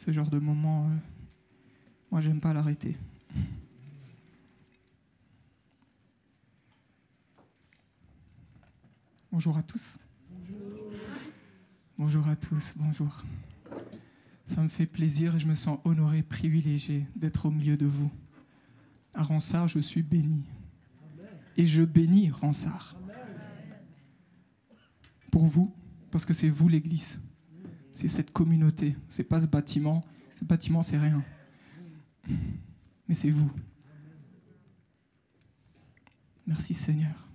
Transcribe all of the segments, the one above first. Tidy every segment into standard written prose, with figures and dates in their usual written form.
ce genre de moment, moi, j'aime pas l'arrêter. Bonjour à tous. Bonjour à tous, bonjour. Ça me fait plaisir et je me sens honoré, privilégié d'être au milieu de vous. À Ronsard, je suis béni. Et je bénis Ronsard. Pour vous, parce que c'est vous l'Église. C'est cette communauté. C'est pas ce bâtiment. Ce bâtiment, c'est rien. Mais c'est vous. Merci Seigneur.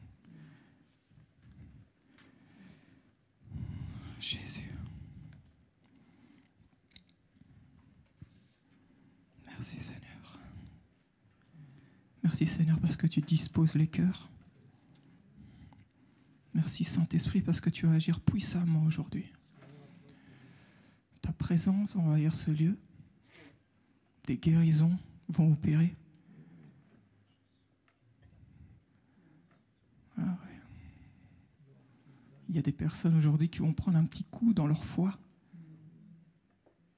Jésus. Merci Seigneur. Merci Seigneur parce que tu disposes les cœurs. Merci Saint-Esprit parce que tu vas agir puissamment aujourd'hui. Ta présence va envahir ce lieu. Des guérisons vont opérer. Ah ouais. Il y a des personnes aujourd'hui qui vont prendre un petit coup dans leur foi.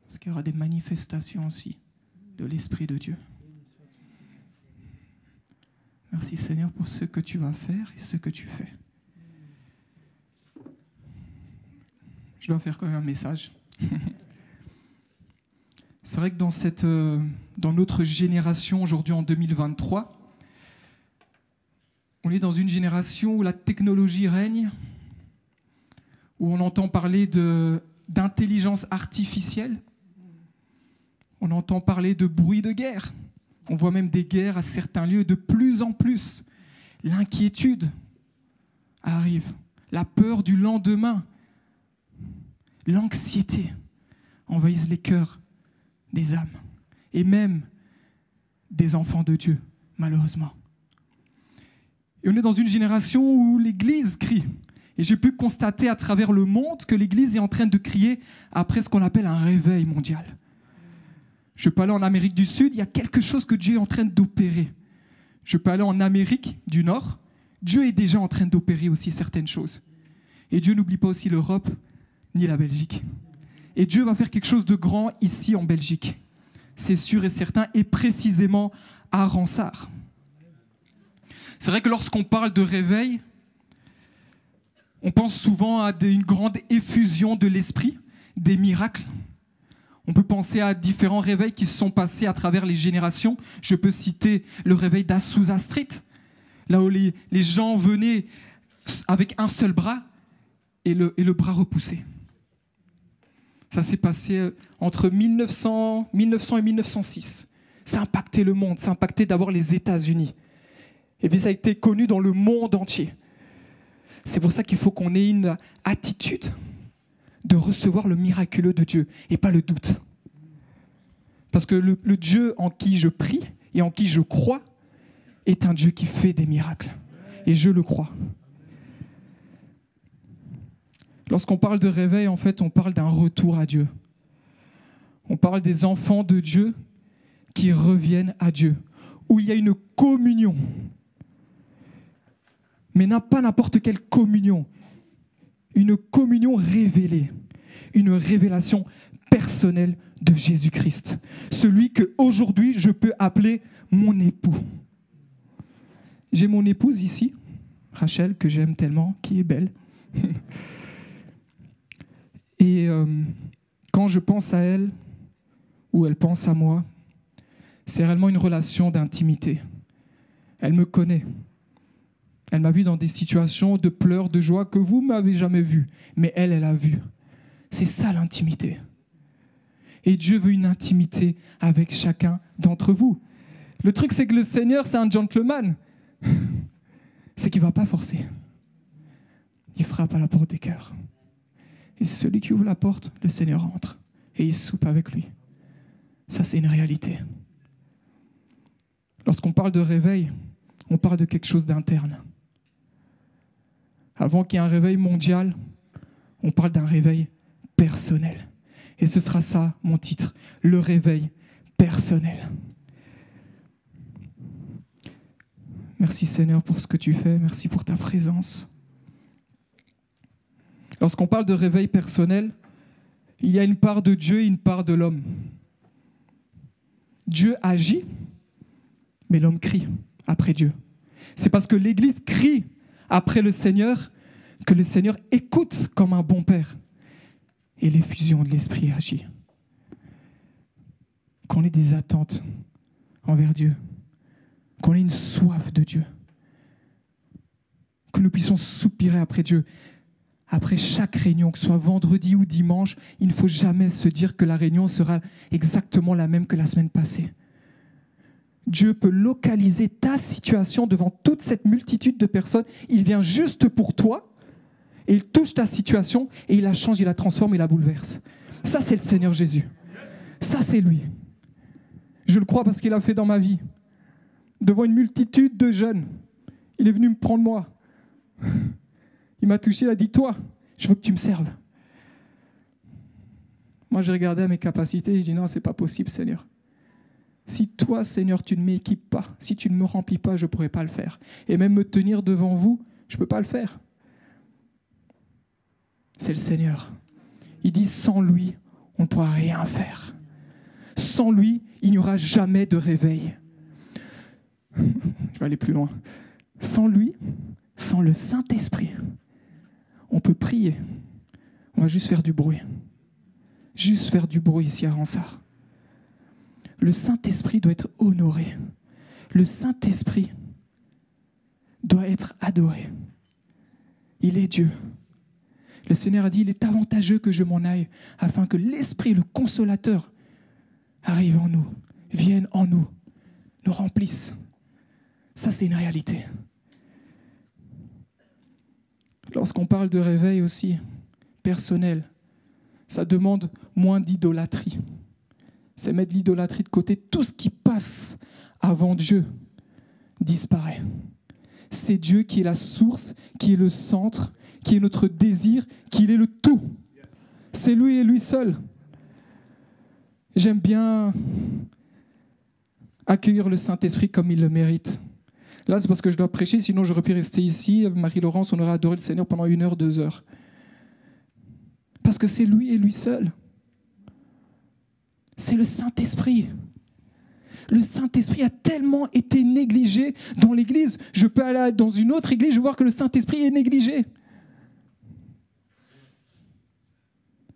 Parce qu'il y aura des manifestations aussi de l'Esprit de Dieu. Merci Seigneur pour ce que tu vas faire et ce que tu fais. Je dois faire quand même un message. C'est vrai que dans notre génération aujourd'hui en 2023, on est dans une génération où la technologie règne, où on entend parler d'intelligence artificielle, on entend parler de bruit de guerre. On voit même des guerres à certains lieux. De plus en plus, l'inquiétude arrive, la peur du lendemain, l'anxiété envahissent les cœurs des âmes et même des enfants de Dieu, malheureusement. Et on est dans une génération où l'Église crie. Et j'ai pu constater à travers le monde que l'Église est en train de crier après ce qu'on appelle un réveil mondial. Je peux aller en Amérique du Sud, il y a quelque chose que Dieu est en train d'opérer. Je peux aller en Amérique du Nord, Dieu est déjà en train d'opérer aussi certaines choses. Et Dieu n'oublie pas aussi l'Europe ni la Belgique. Et Dieu va faire quelque chose de grand ici en Belgique. C'est sûr et certain, et précisément à Ronsard. C'est vrai que lorsqu'on parle de réveil, on pense souvent à une grande effusion de l'esprit, des miracles. On peut penser à différents réveils qui se sont passés à travers les générations. Je peux citer le réveil d'Azusa Street, là où les gens venaient avec un seul bras et le bras repoussé. Ça s'est passé entre 1900 et 1906. Ça a impacté le monde, ça a impacté d'abord les États-Unis. Et puis ça a été connu dans le monde entier. C'est pour ça qu'il faut qu'on ait une attitude de recevoir le miraculeux de Dieu et pas le doute. Parce que le Dieu en qui je prie et en qui je crois est un Dieu qui fait des miracles. Et je le crois. Lorsqu'on parle de réveil, en fait, on parle d'un retour à Dieu. On parle des enfants de Dieu qui reviennent à Dieu, où il y a une communion. Mais pas n'importe quelle communion. Une communion révélée, une révélation personnelle de Jésus-Christ. Celui qu'aujourd'hui je peux appeler mon époux. J'ai mon épouse ici, Rachel, que j'aime tellement, qui est belle. Et quand je pense à elle, ou elle pense à moi, c'est réellement une relation d'intimité. Elle me connaît. Elle m'a vu dans des situations de pleurs, de joie que vous ne m'avez jamais vu. Mais elle a vu. C'est ça l'intimité. Et Dieu veut une intimité avec chacun d'entre vous. Le truc, c'est que le Seigneur, c'est un gentleman. C'est qu'il ne va pas forcer. Il frappe à la porte des cœurs. Et c'est celui qui ouvre la porte, le Seigneur entre. Et il soupe avec lui. Ça, c'est une réalité. Lorsqu'on parle de réveil, on parle de quelque chose d'interne. Avant qu'il y ait un réveil mondial, on parle d'un réveil personnel. Et ce sera ça, mon titre, le réveil personnel. Merci Seigneur pour ce que tu fais, merci pour ta présence. Lorsqu'on parle de réveil personnel, il y a une part de Dieu et une part de l'homme. Dieu agit, mais l'homme crie après Dieu. C'est parce que l'Église crie après le Seigneur que le Seigneur écoute comme un bon père. Et l'effusion de l'Esprit agit. Qu'on ait des attentes envers Dieu. Qu'on ait une soif de Dieu. Que nous puissions soupirer après Dieu. Après chaque réunion, que ce soit vendredi ou dimanche, il ne faut jamais se dire que la réunion sera exactement la même que la semaine passée. Dieu peut localiser ta situation devant toute cette multitude de personnes. Il vient juste pour toi et il touche ta situation et il la change, il la transforme, il la bouleverse. Ça, c'est le Seigneur Jésus. Ça, c'est lui. Je le crois parce qu'il a fait dans ma vie. Devant une multitude de jeunes, il est venu me prendre moi. Il m'a touché, il a dit, toi, je veux que tu me serves. Moi, j'ai regardé à mes capacités et j'ai dit, non, c'est pas possible, Seigneur. Si toi, Seigneur, tu ne m'équipes pas, si tu ne me remplis pas, je ne pourrai pas le faire. Et même me tenir devant vous, je ne peux pas le faire. C'est le Seigneur. Il dit, sans lui, on ne pourra rien faire. Sans lui, il n'y aura jamais de réveil. Je vais aller plus loin. Sans lui, sans le Saint-Esprit, on peut prier. On va juste faire du bruit. Juste faire du bruit ici à Ransart. Le Saint-Esprit doit être honoré. Le Saint-Esprit doit être adoré. Il est Dieu. Le Seigneur a dit, il est avantageux que je m'en aille, afin que l'Esprit, le Consolateur, arrive en nous, vienne en nous, nous remplisse. Ça, c'est une réalité. Lorsqu'on parle de réveil aussi, personnel, ça demande moins d'idolâtrie. C'est mettre l'idolâtrie de côté. Tout ce qui passe avant Dieu disparaît. C'est Dieu qui est la source, qui est le centre, qui est notre désir, qui est le tout. C'est lui et lui seul. J'aime bien accueillir le Saint-Esprit comme il le mérite. Là, c'est parce que je dois prêcher, sinon j'aurais pu rester ici. Marie-Laurence, on aurait adoré le Seigneur pendant 1 heure, 2 heures. Parce que c'est lui et lui seul. C'est le Saint-Esprit. Le Saint-Esprit a tellement été négligé dans l'Église. Je peux aller dans une autre Église, je vais voir que le Saint-Esprit est négligé.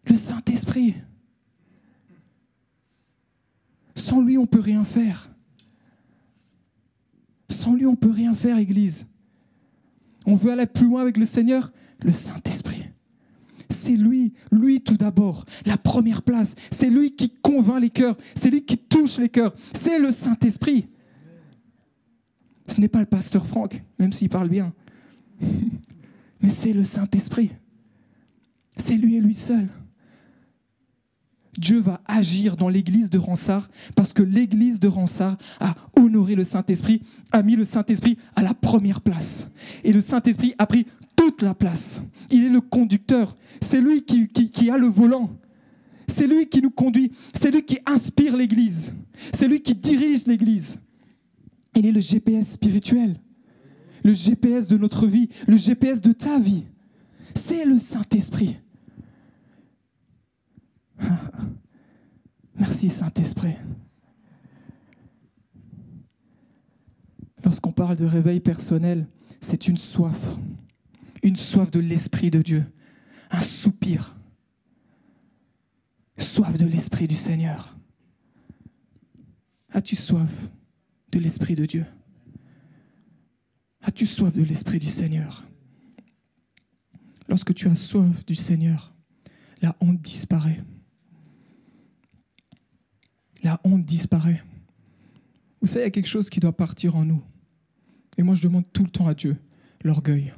Le Saint-Esprit. Sans lui, on ne peut rien faire. Sans lui, on ne peut rien faire, Église. On veut aller plus loin avec le Seigneur, le Saint-Esprit. C'est lui tout d'abord, la première place. C'est lui qui convainc les cœurs, c'est lui qui touche les cœurs. C'est le Saint-Esprit. Ce n'est pas le pasteur Franck, même s'il parle bien. Mais c'est le Saint-Esprit. C'est lui et lui seul. Dieu va agir dans l'église de Ransart parce que l'église de Ransart a honoré le Saint-Esprit, a mis le Saint-Esprit à la première place. Et le Saint-Esprit a pris toute la place. Il est le conducteur. C'est lui qui a le volant. C'est lui qui nous conduit. C'est lui qui inspire l'église. C'est lui qui dirige l'église. Il est le GPS spirituel. Le GPS de notre vie. Le GPS de ta vie. C'est le Saint-Esprit. Merci Saint-Esprit. Lorsqu'on parle de réveil personnel, c'est une soif de l'Esprit de Dieu, un soupir, soif de l'Esprit du Seigneur. As-tu soif de l'Esprit de Dieu? As-tu soif de l'Esprit du Seigneur? Lorsque tu as soif du Seigneur, la honte disparaît. La honte disparaît. Vous savez, il y a quelque chose qui doit partir en nous. Et moi, je demande tout le temps à Dieu, l'orgueil.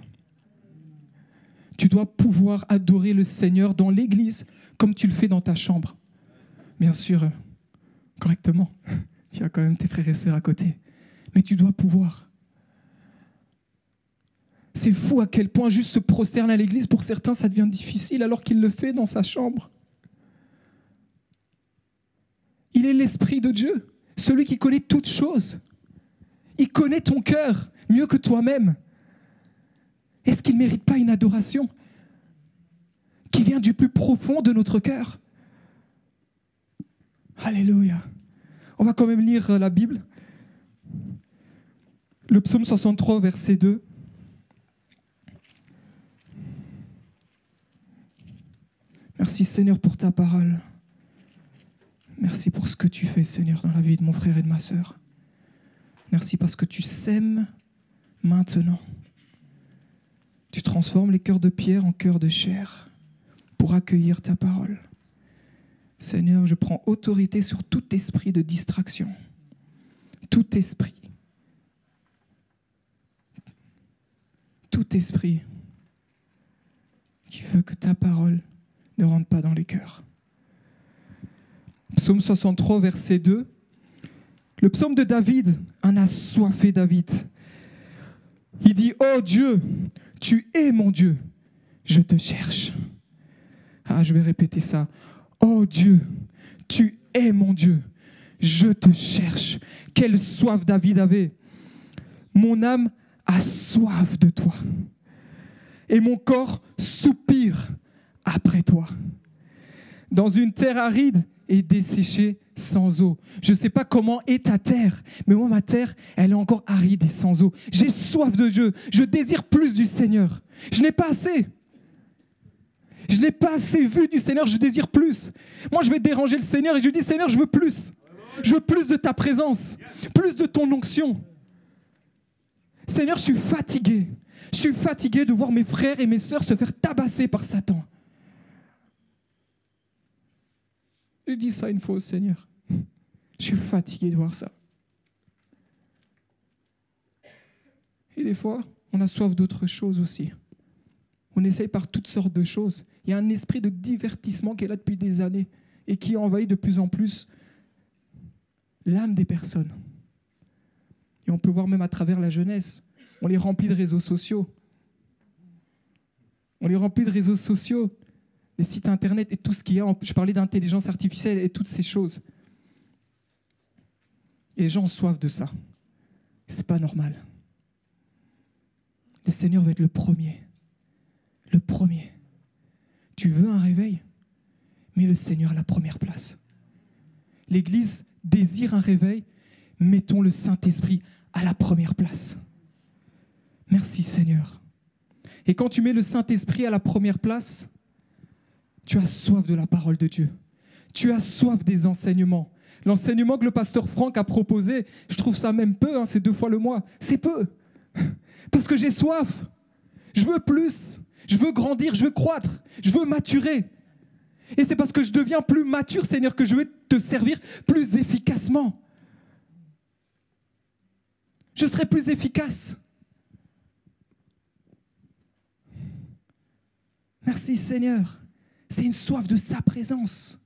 Tu dois pouvoir adorer le Seigneur dans l'église comme tu le fais dans ta chambre. Bien sûr, correctement. Tu as quand même tes frères et sœurs à côté. Mais tu dois pouvoir. C'est fou à quel point juste se prosterner à l'église, pour certains, ça devient difficile alors qu'il le fait dans sa chambre. Il est l'Esprit de Dieu, celui qui connaît toutes choses. Il connaît ton cœur mieux que toi-même. Est-ce qu'il ne mérite pas une adoration qui vient du plus profond de notre cœur? Alléluia. On va quand même lire la Bible. Le psaume 63, verset 2. Merci Seigneur pour ta parole. Merci pour ce que tu fais, Seigneur, dans la vie de mon frère et de ma sœur. Merci parce que tu sèmes maintenant. Tu transformes les cœurs de pierre en cœurs de chair pour accueillir ta parole. Seigneur, je prends autorité sur tout esprit de distraction, tout esprit qui veut que ta parole ne rentre pas dans les cœurs. Psaume 63, verset 2. Le psaume de David, un assoiffé David. Il dit, « Oh Dieu, tu es mon Dieu, je te cherche. » Ah, je vais répéter ça. « Oh Dieu, tu es mon Dieu, je te cherche. » Quelle soif David avait. « Mon âme a soif de toi, et mon corps soupire après toi. Dans une terre aride et desséchée sans eau. » Je ne sais pas comment est ta terre, mais moi, ma terre, elle est encore aride et sans eau. J'ai soif de Dieu. Je désire plus du Seigneur. Je n'ai pas assez. Je n'ai pas assez vu du Seigneur, je désire plus. Moi, je vais déranger le Seigneur et je lui dis, Seigneur, je veux plus. Je veux plus de ta présence, plus de ton onction. Seigneur, je suis fatigué. Je suis fatigué de voir mes frères et mes sœurs se faire tabasser par Satan. Je dis ça une fois au Seigneur. Je suis fatigué de voir ça. Et des fois, on a soif d'autres choses aussi. On essaye par toutes sortes de choses. Il y a un esprit de divertissement qui est là depuis des années et qui envahit de plus en plus l'âme des personnes. Et on peut voir même à travers la jeunesse. On les remplit de réseaux sociaux. On les remplit de réseaux sociaux, des sites internet et tout ce qu'il y a. Je parlais d'intelligence artificielle et toutes ces choses. Et les gens ont soif de ça. C'est pas normal. Le Seigneur va être le premier. Le premier. Tu veux un réveil? Mets le Seigneur à la première place. L'Église désire un réveil. Mettons le Saint-Esprit à la première place. Merci Seigneur. Et quand tu mets le Saint-Esprit à la première place, tu as soif de la parole de Dieu. Tu as soif des enseignements. L'enseignement que le pasteur Franck a proposé, je trouve ça même peu, c'est 2 fois le mois. C'est peu. Parce que j'ai soif. Je veux plus. Je veux grandir, je veux croître. Je veux maturer. Et c'est parce que je deviens plus mature, Seigneur, que je vais te servir plus efficacement. Je serai plus efficace. Merci Seigneur. C'est une soif de sa présence.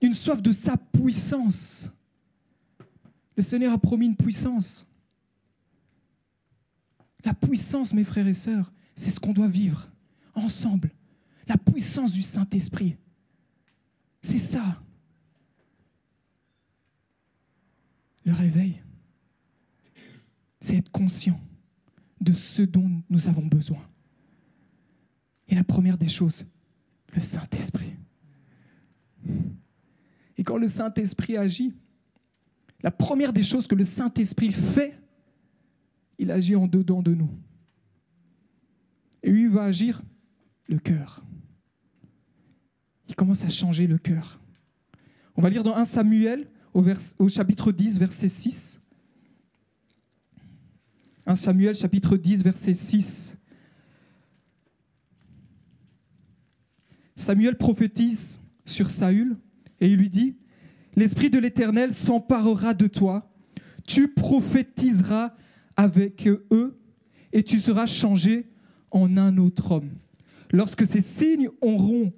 Une soif de sa puissance. Le Seigneur a promis une puissance. La puissance, mes frères et sœurs, c'est ce qu'on doit vivre ensemble. La puissance du Saint-Esprit. C'est ça. Le réveil, c'est être conscient de ce dont nous avons besoin. Et la première des choses, le Saint-Esprit. Et quand le Saint-Esprit agit, la première des choses que le Saint-Esprit fait, il agit en dedans de nous. Et lui, il va agir le cœur. Il commence à changer le cœur. On va lire dans 1 Samuel, au chapitre 10, verset 6. 1 Samuel, chapitre 10, verset 6. Samuel prophétise sur Saül et il lui dit « L'Esprit de l'Éternel s'emparera de toi, tu prophétiseras avec eux et tu seras changé en un autre homme. Lorsque ces signes auront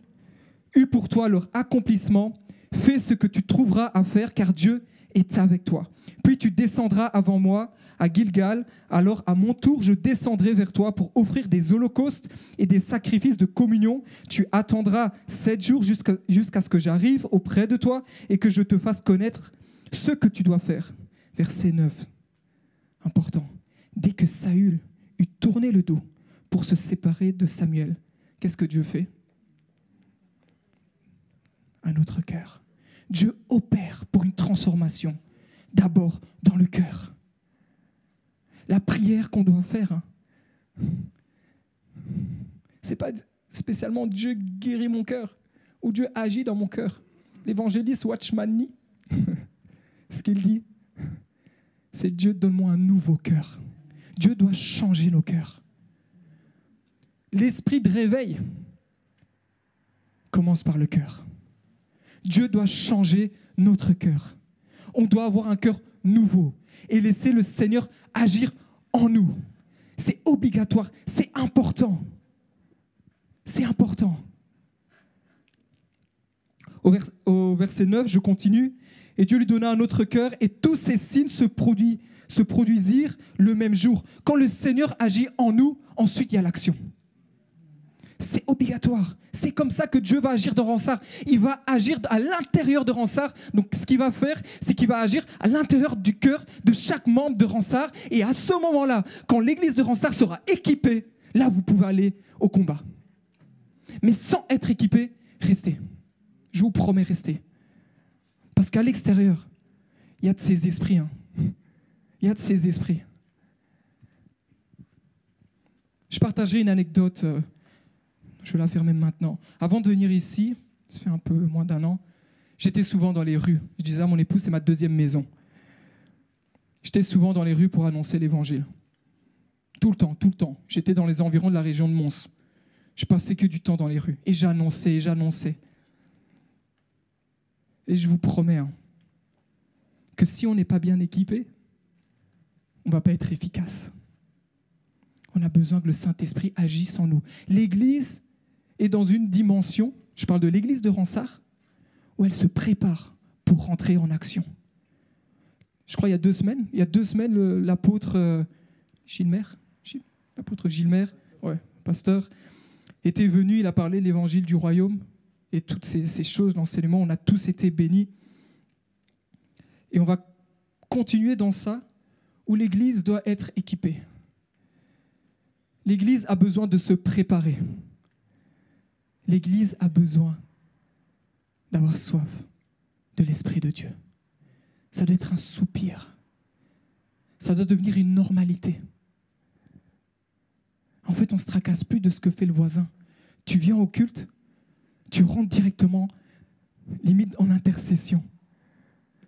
eu pour toi leur accomplissement, fais ce que tu trouveras à faire car Dieu est avec toi. Puis tu descendras avant moi à Gilgal, alors à mon tour je descendrai vers toi pour offrir des holocaustes et des sacrifices de communion. Tu attendras 7 jours jusqu'à ce que j'arrive auprès de toi et que je te fasse connaître ce que tu dois faire. » Verset 9, important. Dès que Saül eut tourné le dos pour se séparer de Samuel, qu'est-ce que Dieu fait? Un autre cœur. Dieu opère pour une transformation, d'abord dans le cœur. La prière qu'on doit faire, c'est pas spécialement Dieu guérit mon cœur ou Dieu agit dans mon cœur. L'évangéliste Watchman ce qu'il dit, c'est Dieu donne-moi un nouveau cœur. Dieu doit changer nos cœurs. L'esprit de réveil commence par le cœur. Dieu doit changer notre cœur. On doit avoir un cœur nouveau et laisser le Seigneur agir en nous. C'est obligatoire, c'est important. C'est important. Au verset 9, je continue. Et Dieu lui donna un autre cœur et tous ces signes se produisirent le même jour. Quand le Seigneur agit en nous, ensuite il y a l'action. C'est obligatoire. C'est comme ça que Dieu va agir dans Ronsard. Il va agir à l'intérieur de Ronsard. Donc ce qu'il va faire, c'est qu'il va agir à l'intérieur du cœur de chaque membre de Ronsard. Et à ce moment-là, quand l'église de Ronsard sera équipée, là vous pouvez aller au combat. Mais sans être équipé, restez. Je vous promets, restez. Parce qu'à l'extérieur, il y a de ces esprits. Il y a de ces esprits. Je partagerai une anecdote. Je vais la faire même maintenant. Avant de venir ici, ça fait un peu moins d'un an, j'étais souvent dans les rues. Je disais à mon épouse, c'est ma deuxième maison. J'étais souvent dans les rues pour annoncer l'évangile. Tout le temps. J'étais dans les environs de la région de Mons. Je passais que du temps dans les rues. Et j'annonçais. Et je vous promets que si on n'est pas bien équipé, on ne va pas être efficace. On a besoin que le Saint-Esprit agisse en nous. L'Église est dans une dimension, je parle de l'Église de Ronsard, où elle se prépare pour rentrer en action. Je crois il y a 2 semaines, l'apôtre Gilmer, pasteur, était venu, il a parlé de l'évangile du royaume et toutes ces choses, l'enseignement, on a tous été bénis. Et on va continuer dans ça, où l'Église doit être équipée. L'Église a besoin de se préparer. L'Église a besoin d'avoir soif de l'Esprit de Dieu. Ça doit être un soupir. Ça doit devenir une normalité. En fait, on ne se tracasse plus de ce que fait le voisin. Tu viens au culte, tu rentres directement, limite en intercession.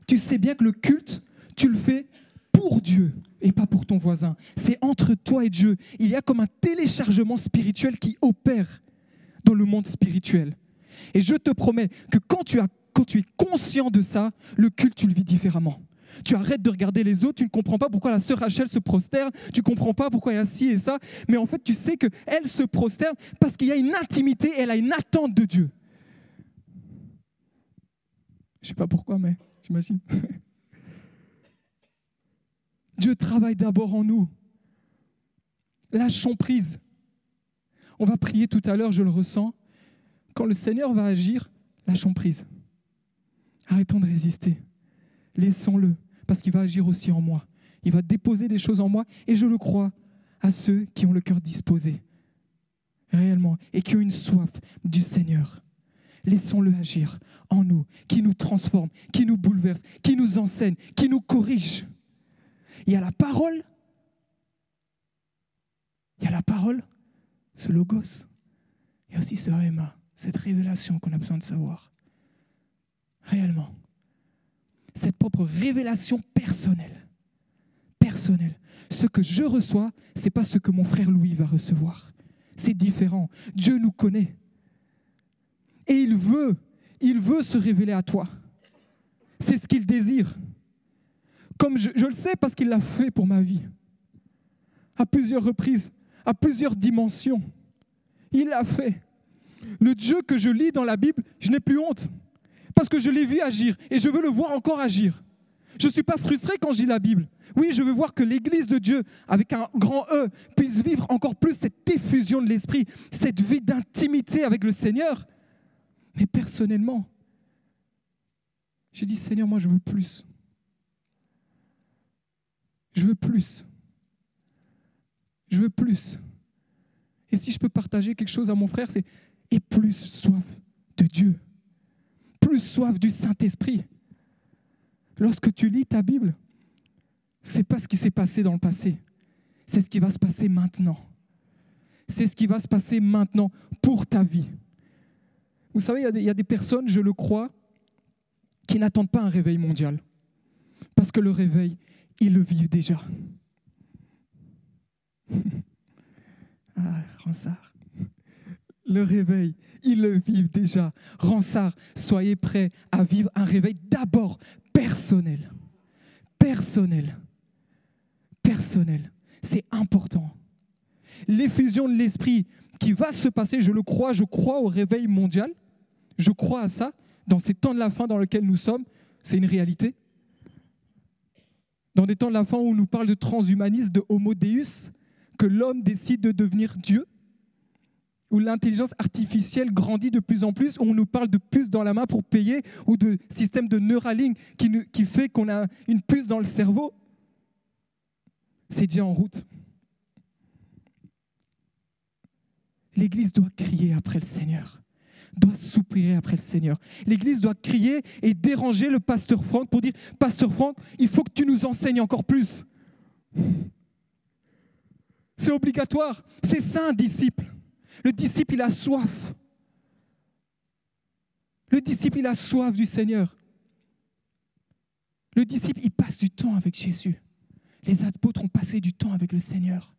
Tu sais bien que le culte, tu le fais pour Dieu et pas pour ton voisin. C'est entre toi et Dieu. Il y a comme un téléchargement spirituel qui opère dans le monde spirituel. Et je te promets que quand tu es conscient de ça, le culte, tu le vis différemment. Tu arrêtes de regarder les autres, tu ne comprends pas pourquoi la sœur Rachel se prosterne, tu ne comprends pas pourquoi il y a ci et ça, mais en fait, tu sais qu'elle se prosterne parce qu'il y a une intimité, elle a une attente de Dieu. Je ne sais pas pourquoi, mais j'imagine. Dieu travaille d'abord en nous. Lâchons prise. On va prier tout à l'heure, je le ressens. Quand le Seigneur va agir, lâchons prise. Arrêtons de résister. Laissons-le, parce qu'il va agir aussi en moi. Il va déposer des choses en moi, et je le crois à ceux qui ont le cœur disposé, réellement, et qui ont une soif du Seigneur. Laissons-le agir en nous, qui nous transforme, qui nous bouleverse, qui nous enseigne, qui nous corrige. Il y a la parole, ce logos, il y a aussi ce rhéma, cette révélation qu'on a besoin de savoir. Réellement. Cette propre révélation personnelle. Ce que je reçois, ce n'est pas ce que mon frère Louis va recevoir. C'est différent. Dieu nous connaît. Et il veut se révéler à toi. C'est ce qu'il désire. Comme je le sais parce qu'il l'a fait pour ma vie. À plusieurs reprises, à plusieurs dimensions. Il l'a fait. Le Dieu que je lis dans la Bible, je n'ai plus honte. Parce que je l'ai vu agir et je veux le voir encore agir. Je ne suis pas frustré quand je lis la Bible. Oui, je veux voir que l'Église de Dieu, avec un grand E, puisse vivre encore plus cette effusion de l'Esprit, cette vie d'intimité avec le Seigneur. Mais personnellement, j'ai dit, Seigneur, moi je veux plus. Je veux plus. Je veux plus. Et si je peux partager quelque chose à mon frère, c'est « et plus soif de Dieu ». Plus plus soif du Saint-Esprit. Lorsque tu lis ta Bible, ce n'est pas ce qui s'est passé dans le passé. C'est ce qui va se passer maintenant. C'est ce qui va se passer maintenant pour ta vie. Vous savez, il y a des personnes, je le crois, qui n'attendent pas un réveil mondial. Parce que le réveil, ils le vivent déjà. Ah, Ransard. Le réveil, ils le vivent déjà. Ransard, soyez prêts à vivre un réveil d'abord personnel. Personnel. Personnel. C'est important. L'effusion de l'esprit qui va se passer, je le crois, je crois au réveil mondial. Je crois à ça. Dans ces temps de la fin dans lesquels nous sommes, c'est une réalité. Dans des temps de la fin où on nous parle de transhumanisme, de homo deus, que l'homme décide de devenir Dieu, où l'intelligence artificielle grandit de plus en plus, où on nous parle de puces dans la main pour payer, ou de système de Neuralink qui fait qu'on a une puce dans le cerveau, c'est déjà en route. L'Église doit crier après le Seigneur, doit soupirer après le Seigneur. L'Église doit crier et déranger le pasteur Franck pour dire « Pasteur Franck, il faut que tu nous enseignes encore plus. » C'est obligatoire. C'est ça un disciple. Le disciple, il a soif. Le disciple, il a soif du Seigneur. Le disciple, il passe du temps avec Jésus. Les apôtres ont passé du temps avec le Seigneur.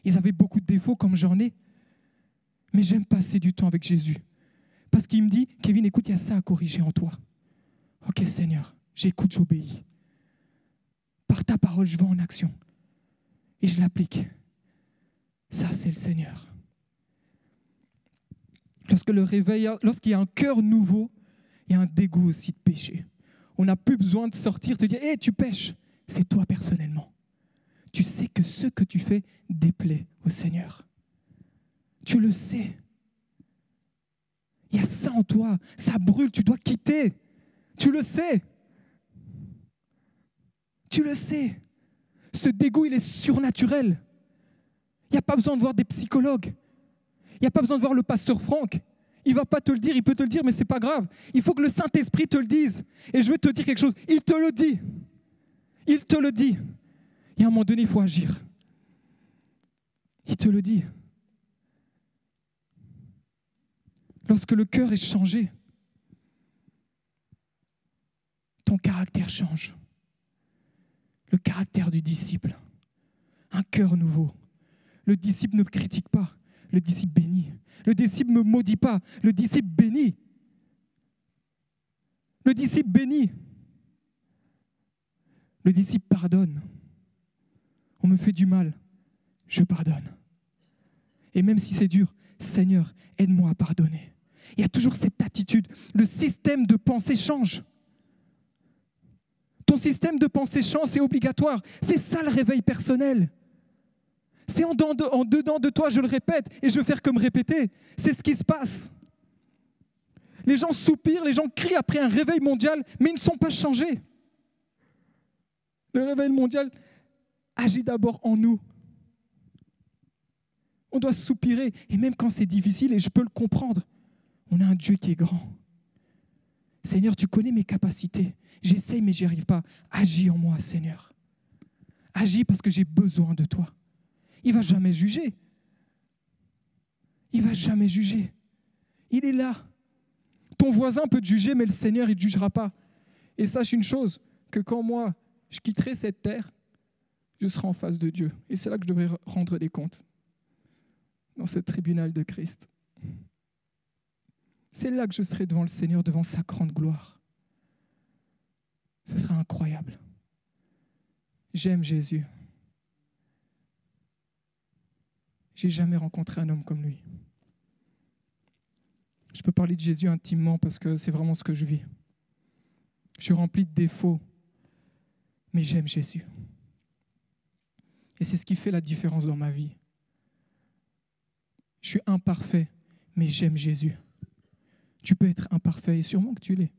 Ils avaient beaucoup de défauts comme j'en ai, mais j'aime passer du temps avec Jésus. Parce qu'il me dit, Kevin, écoute, il y a ça à corriger en toi. Ok, Seigneur, j'écoute, j'obéis. Par ta parole, je vais en action. Et je l'applique. Ça, c'est le Seigneur. Lorsqu'il y a un cœur nouveau, il y a un dégoût aussi de péché. On n'a plus besoin de sortir, te dire « Hé, tu pêches !» C'est toi personnellement. Tu sais que ce que tu fais déplaît au Seigneur. Tu le sais. Il y a ça en toi, ça brûle, tu dois quitter. Tu le sais. Tu le sais. Ce dégoût, il est surnaturel. Il n'y a pas besoin de voir des psychologues. Il n'y a pas besoin de voir le pasteur Franck. Il ne va pas te le dire, il peut te le dire, mais ce n'est pas grave. Il faut que le Saint-Esprit te le dise. Et je vais te dire quelque chose, il te le dit. Il te le dit. Et à un moment donné, il faut agir. Il te le dit. Lorsque le cœur est changé, ton caractère change. Le caractère du disciple. Un cœur nouveau. Le disciple ne critique pas. Le disciple bénit. Le disciple ne maudit pas. Le disciple bénit. Le disciple bénit. Le disciple pardonne. On me fait du mal, je pardonne. Et même si c'est dur, Seigneur, aide-moi à pardonner. Il y a toujours cette attitude. Le système de pensée change. Ton système de pensée change, c'est obligatoire. C'est ça le réveil personnel. C'est en dedans de toi, je le répète, et je vais faire comme répéter. C'est ce qui se passe. Les gens soupirent, les gens crient après un réveil mondial, mais ils ne sont pas changés. Le réveil mondial agit d'abord en nous. On doit soupirer, et même quand c'est difficile, et je peux le comprendre, on a un Dieu qui est grand. Seigneur, tu connais mes capacités. J'essaye, mais j'y arrive pas. Agis en moi, Seigneur. Agis parce que j'ai besoin de toi. Il ne va jamais juger. Il ne va jamais juger. Il est là. Ton voisin peut te juger, mais le Seigneur, il ne te jugera pas. Et sache une chose, que quand moi, je quitterai cette terre, je serai en face de Dieu. Et c'est là que je devrais rendre des comptes. Dans ce tribunal de Christ. C'est là que je serai devant le Seigneur, devant sa grande gloire. Ce sera incroyable. J'aime Jésus. J'ai jamais rencontré un homme comme lui. Je peux parler de Jésus intimement parce que c'est vraiment ce que je vis. Je suis rempli de défauts, mais j'aime Jésus. Et c'est ce qui fait la différence dans ma vie. Je suis imparfait, mais j'aime Jésus. Tu peux être imparfait, et sûrement que tu l'es.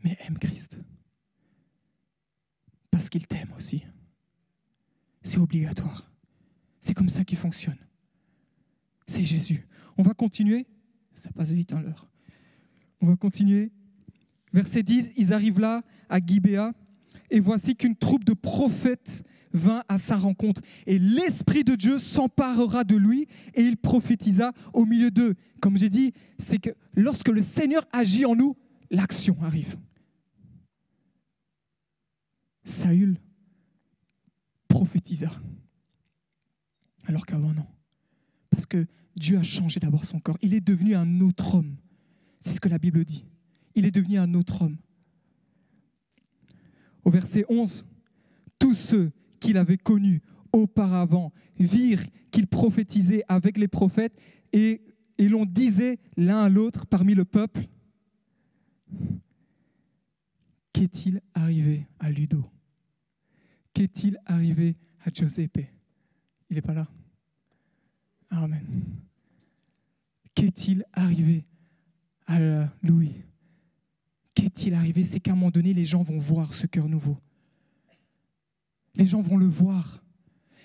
Mais aime Christ. Parce qu'il t'aime aussi. C'est obligatoire. C'est comme ça qu'il fonctionne. C'est Jésus. On va continuer. Ça passe vite, hein, l'heure. On va continuer. Verset 10, ils arrivent là, à Gibéa, et voici qu'une troupe de prophètes vint à sa rencontre. Et l'Esprit de Dieu s'emparera de lui, et il prophétisa au milieu d'eux. Comme j'ai dit, c'est que lorsque le Seigneur agit en nous, l'action arrive. Saül prophétisa, alors qu'avant non. Parce que Dieu a changé d'abord son corps. Il est devenu un autre homme. C'est ce que la Bible dit. Il est devenu un autre homme. Au verset 11, tous ceux qu'il avait connus auparavant virent qu'il prophétisait avec les prophètes et l'on disait l'un à l'autre parmi le peuple, qu'est-il arrivé à Ludo? Qu'est-il arrivé à Giuseppe? Il n'est pas là. Amen. Qu'est-il arrivé à Louis? Qu'est-il arrivé? C'est qu'à un moment donné, les gens vont voir ce cœur nouveau. Les gens vont le voir.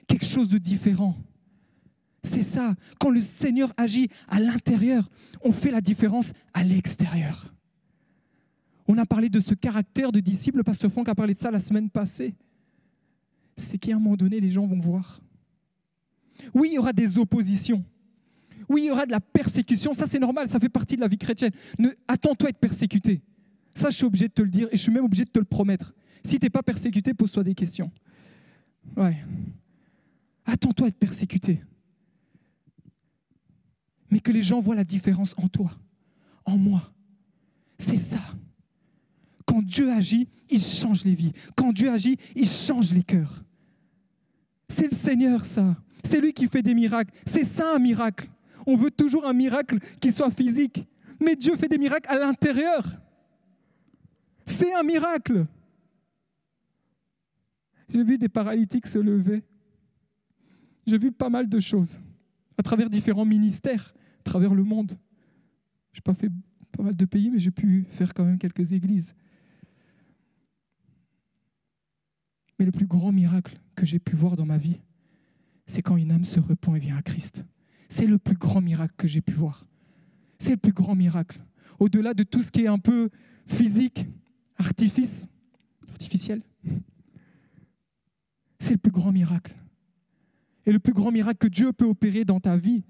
Quelque chose de différent. C'est ça. Quand le Seigneur agit à l'intérieur, on fait la différence à l'extérieur. On a parlé de ce caractère de disciple. Le pasteur Franck a parlé de ça la semaine passée. C'est qu'à un moment donné, les gens vont voir. Oui, il y aura des oppositions. Oui, il y aura de la persécution. Ça, c'est normal. Ça fait partie de la vie chrétienne. Attends-toi à être persécuté. Ça, je suis obligé de te le dire et je suis même obligé de te le promettre. Si tu n'es pas persécuté, pose-toi des questions. Ouais. Attends-toi à être persécuté. Mais que les gens voient la différence en toi, en moi. C'est ça. Quand Dieu agit, il change les vies. Quand Dieu agit, il change les cœurs. C'est le Seigneur, ça. C'est lui qui fait des miracles. C'est ça un miracle. On veut toujours un miracle qui soit physique. Mais Dieu fait des miracles à l'intérieur. C'est un miracle. J'ai vu des paralytiques se lever. J'ai vu pas mal de choses à travers différents ministères, à travers le monde. Je n'ai pas fait pas mal de pays, mais j'ai pu faire quand même quelques églises. Mais le plus grand miracle que j'ai pu voir dans ma vie, c'est quand une âme se repent et vient à Christ. C'est le plus grand miracle que j'ai pu voir. C'est le plus grand miracle. Au-delà de tout ce qui est un peu physique, artificiel. C'est le plus grand miracle. Et le plus grand miracle que Dieu peut opérer dans ta vie,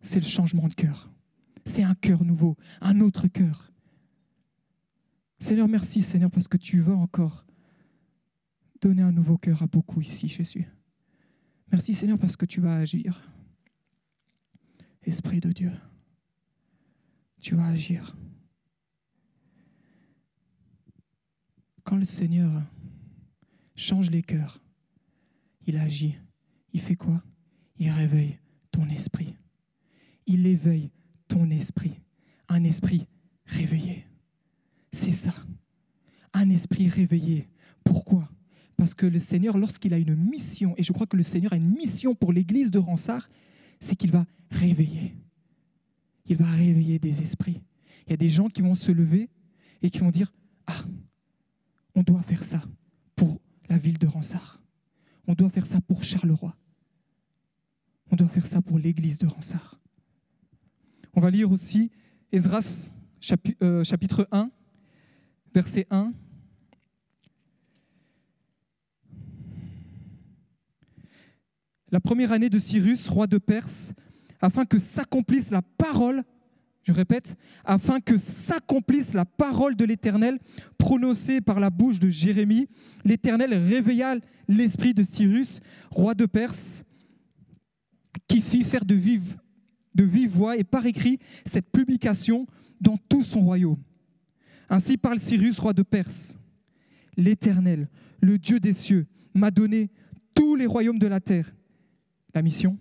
c'est le changement de cœur. C'est un cœur nouveau, un autre cœur. Seigneur, merci Seigneur parce que tu vas encore donner un nouveau cœur à beaucoup ici, Jésus. Merci Seigneur parce que tu vas agir. Esprit de Dieu, tu vas agir. Quand le Seigneur change les cœurs, il agit. Il fait quoi? Il réveille ton esprit. Il éveille ton esprit. Un esprit réveillé. C'est ça. Un esprit réveillé. Pourquoi? Parce que le Seigneur, lorsqu'il a une mission, et je crois que le Seigneur a une mission pour l'église de Ronsard, c'est qu'il va réveiller. Il va réveiller des esprits. Il y a des gens qui vont se lever et qui vont dire « Ah, on doit faire ça pour la ville de Ronsard. On doit faire ça pour Charleroi. On doit faire ça pour l'église de Ronsard. » On va lire aussi Esdras, chapitre 1, verset 1. La première année de Cyrus, roi de Perse, afin que s'accomplisse la parole, je répète, afin que s'accomplisse la parole de l'Éternel prononcée par la bouche de Jérémie, l'Éternel réveilla l'esprit de Cyrus, roi de Perse, qui fit faire de vive voix et par écrit cette publication dans tout son royaume. Ainsi parle Cyrus, roi de Perse. L'Éternel, le Dieu des cieux, m'a donné tous les royaumes de la terre, la mission,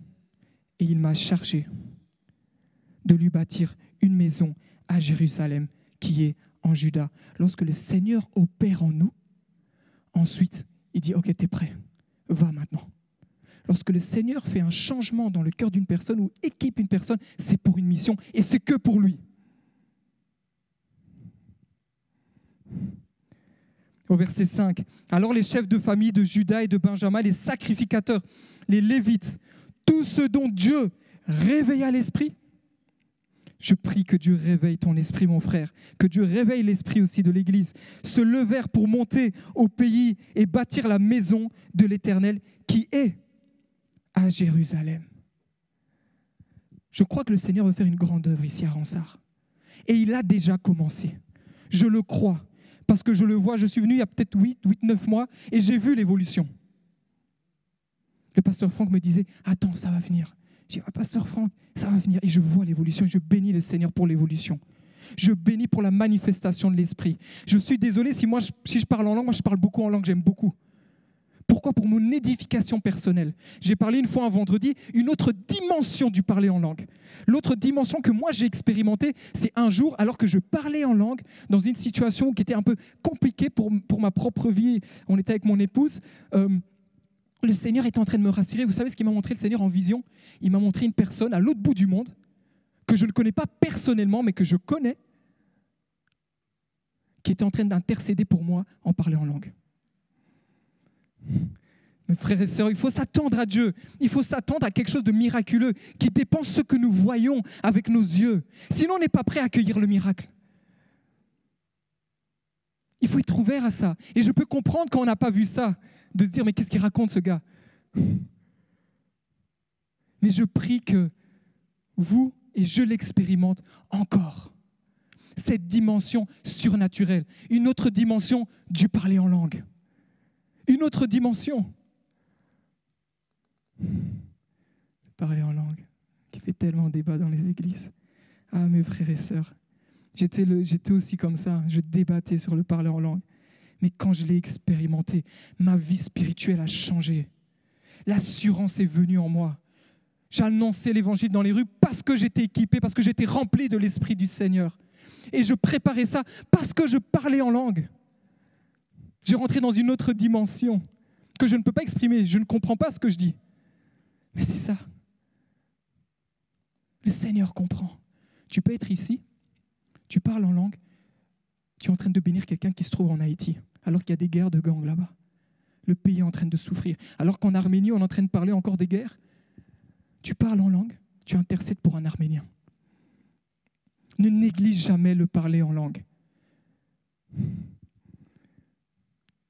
et il m'a chargé de lui bâtir une maison à Jérusalem qui est en Juda. Lorsque le Seigneur opère en nous, ensuite, il dit « Ok, tu es prêt, va maintenant ». Lorsque le Seigneur fait un changement dans le cœur d'une personne ou équipe une personne, c'est pour une mission et c'est que pour lui. Au verset 5, « Alors les chefs de famille de Juda et de Benjamin, les sacrificateurs, les Lévites, tous ceux dont Dieu réveilla l'esprit, Je prie que Dieu réveille ton esprit, mon frère, que Dieu réveille l'esprit aussi de l'Église. Se lever pour monter au pays et bâtir la maison de l'Éternel qui est à Jérusalem. Je crois que le Seigneur veut faire une grande œuvre ici à Ransard. Et il a déjà commencé. Je le crois, parce que je le vois. Je suis venu il y a peut-être 8-9 mois et j'ai vu l'évolution. Le pasteur Franck me disait « Attends, ça va venir ». Je dis « Pasteur Franck, ça va venir ». Et je vois l'évolution et je bénis le Seigneur pour l'évolution. Je bénis pour la manifestation de l'Esprit. Je suis désolé si je parle en langue, moi je parle beaucoup en langue, j'aime beaucoup. Pourquoi ? Pour mon édification personnelle. J'ai parlé une fois un vendredi, une autre dimension du parler en langue. L'autre dimension que moi j'ai expérimentée, c'est un jour, alors que je parlais en langue, dans une situation qui était un peu compliquée pour ma propre vie, on était avec mon épouse, le Seigneur était en train de me rassurer. Vous savez ce qu'il m'a montré le Seigneur en vision ? Il m'a montré une personne à l'autre bout du monde, que je ne connais pas personnellement, mais que je connais, qui était en train d'intercéder pour moi en parlant en langue. Mes frères et sœurs, il faut s'attendre à Dieu. Il faut s'attendre à quelque chose de miraculeux qui dépasse ce que nous voyons avec nos yeux. Sinon, on n'est pas prêt à accueillir le miracle. Il faut être ouvert à ça. Et je peux comprendre quand on n'a pas vu ça, de se dire, mais qu'est-ce qu'il raconte ce gars ? Mais je prie que vous et je l'expérimente encore. Cette dimension surnaturelle, une autre dimension du parler en langue. Une autre dimension. Parler en langue, qui fait tellement débat dans les églises. Ah, mes frères et sœurs, j'étais aussi comme ça, je débattais sur le parler en langue. Mais quand je l'ai expérimenté, ma vie spirituelle a changé. L'assurance est venue en moi. J'annonçais l'évangile dans les rues parce que j'étais équipé, parce que j'étais rempli de l'Esprit du Seigneur. Et je préparais ça parce que je parlais en langue. J'ai rentré dans une autre dimension que je ne peux pas exprimer. Je ne comprends pas ce que je dis. Mais c'est ça. Le Seigneur comprend. Tu peux être ici, tu parles en langue, tu es en train de bénir quelqu'un qui se trouve en Haïti, alors qu'il y a des guerres de gangs là-bas. Le pays est en train de souffrir. Alors qu'en Arménie, on est en train de parler encore des guerres. Tu parles en langue, tu intercèdes pour un Arménien. Ne néglige jamais le parler en langue.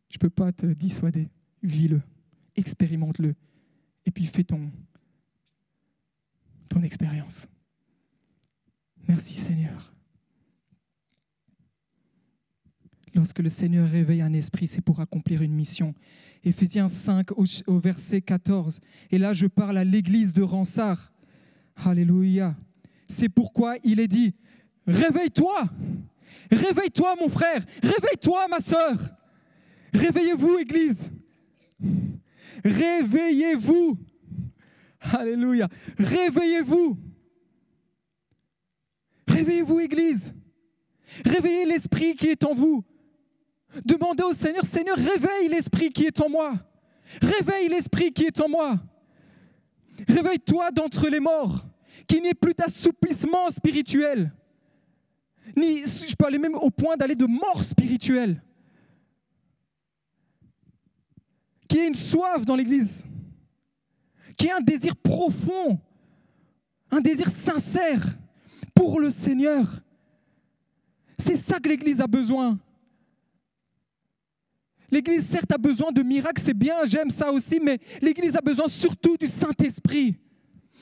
Je ne peux pas te dissuader. Vis-le, expérimente-le, et puis fais ton expérience. Merci Seigneur. Lorsque le Seigneur réveille un esprit, c'est pour accomplir une mission. Éphésiens 5 au verset 14. Et là, je parle à l'église de Ransard. Alléluia. C'est pourquoi il est dit, réveille-toi. Réveille-toi mon frère. Réveille-toi ma sœur. Réveillez-vous église. Réveillez-vous. Alléluia. Réveillez-vous. Réveillez-vous église. Réveillez l'esprit qui est en vous. Demandez au Seigneur, Seigneur, réveille l'esprit qui est en moi. Réveille l'esprit qui est en moi. Réveille-toi d'entre les morts, qu'il n'y ait plus d'assoupissement spirituel. Je peux aller même au point d'aller de mort spirituelle. Qu'il y ait une soif dans l'Église. Qu'il y ait un désir profond, un désir sincère pour le Seigneur. C'est ça que l'Église a besoin. L'Église, certes, a besoin de miracles, c'est bien, j'aime ça aussi, mais l'Église a besoin surtout du Saint-Esprit.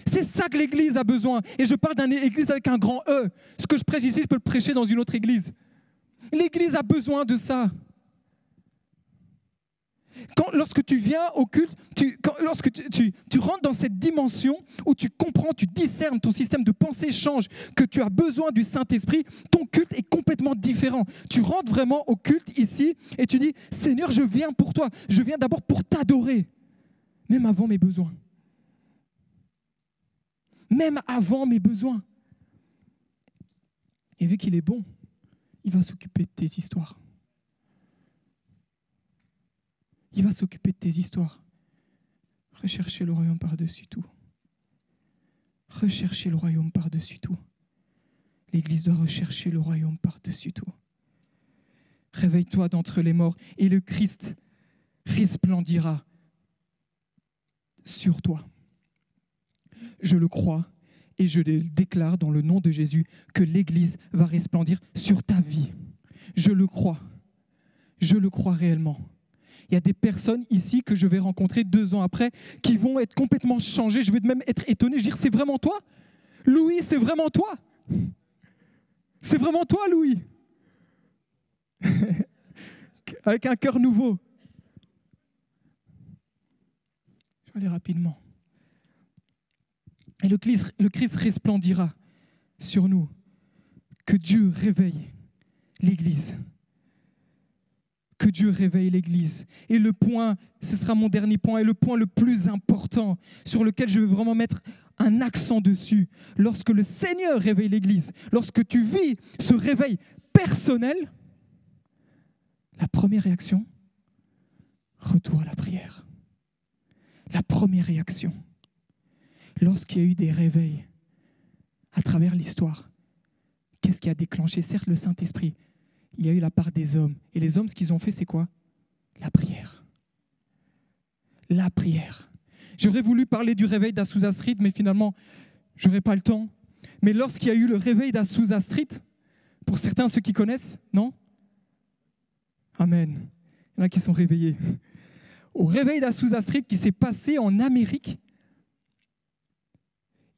C'est ça que l'Église a besoin. Et je parle d'une Église avec un grand E. Ce que je prêche ici, je peux le prêcher dans une autre Église. L'Église a besoin de ça. Lorsque tu viens au culte, lorsque tu rentres dans cette dimension où tu comprends, tu discernes, ton système de pensée change, que tu as besoin du Saint-Esprit, ton culte est complètement différent. Tu rentres vraiment au culte ici et tu dis, Seigneur, je viens pour toi. Je viens d'abord pour t'adorer, même avant mes besoins. Même avant mes besoins. Et vu qu'il est bon, il va s'occuper de tes histoires. Il va s'occuper de tes histoires. Recherchez le royaume par-dessus tout. Recherchez le royaume par-dessus tout. L'Église doit rechercher le royaume par-dessus tout. Réveille-toi d'entre les morts et le Christ resplendira sur toi. Je le crois Et je déclare dans le nom de Jésus que l'Église va resplendir sur ta vie. Je le crois. Je le crois réellement. Il y a des personnes ici que je vais rencontrer 2 ans après qui vont être complètement changées. Je vais même être étonné. Je vais dire, c'est vraiment toi ? Louis, c'est vraiment toi ? C'est vraiment toi, Louis ? Avec un cœur nouveau. Je vais aller rapidement. Et le Christ resplendira sur nous. Que Dieu réveille l'Église. Que Dieu réveille l'Église. Et le point, ce sera mon dernier point, et le point le plus important sur lequel je vais vraiment mettre un accent dessus. Lorsque le Seigneur réveille l'Église, lorsque tu vis ce réveil personnel, la première réaction, retour à la prière. La première réaction. Lorsqu'il y a eu des réveils à travers l'histoire, qu'est-ce qui a déclenché? Certes, le Saint-Esprit. Il y a eu la part des hommes. Et les hommes, ce qu'ils ont fait, c'est quoi? La prière. La prière. J'aurais voulu parler du réveil d'Azusa Street, mais finalement, je n'aurai pas le temps. Mais lorsqu'il y a eu le réveil d'Azusa Street, pour certains, ceux qui connaissent, non? Amen. Il y en a qui sont réveillés. Au réveil d'Azusa Street qui s'est passé en Amérique,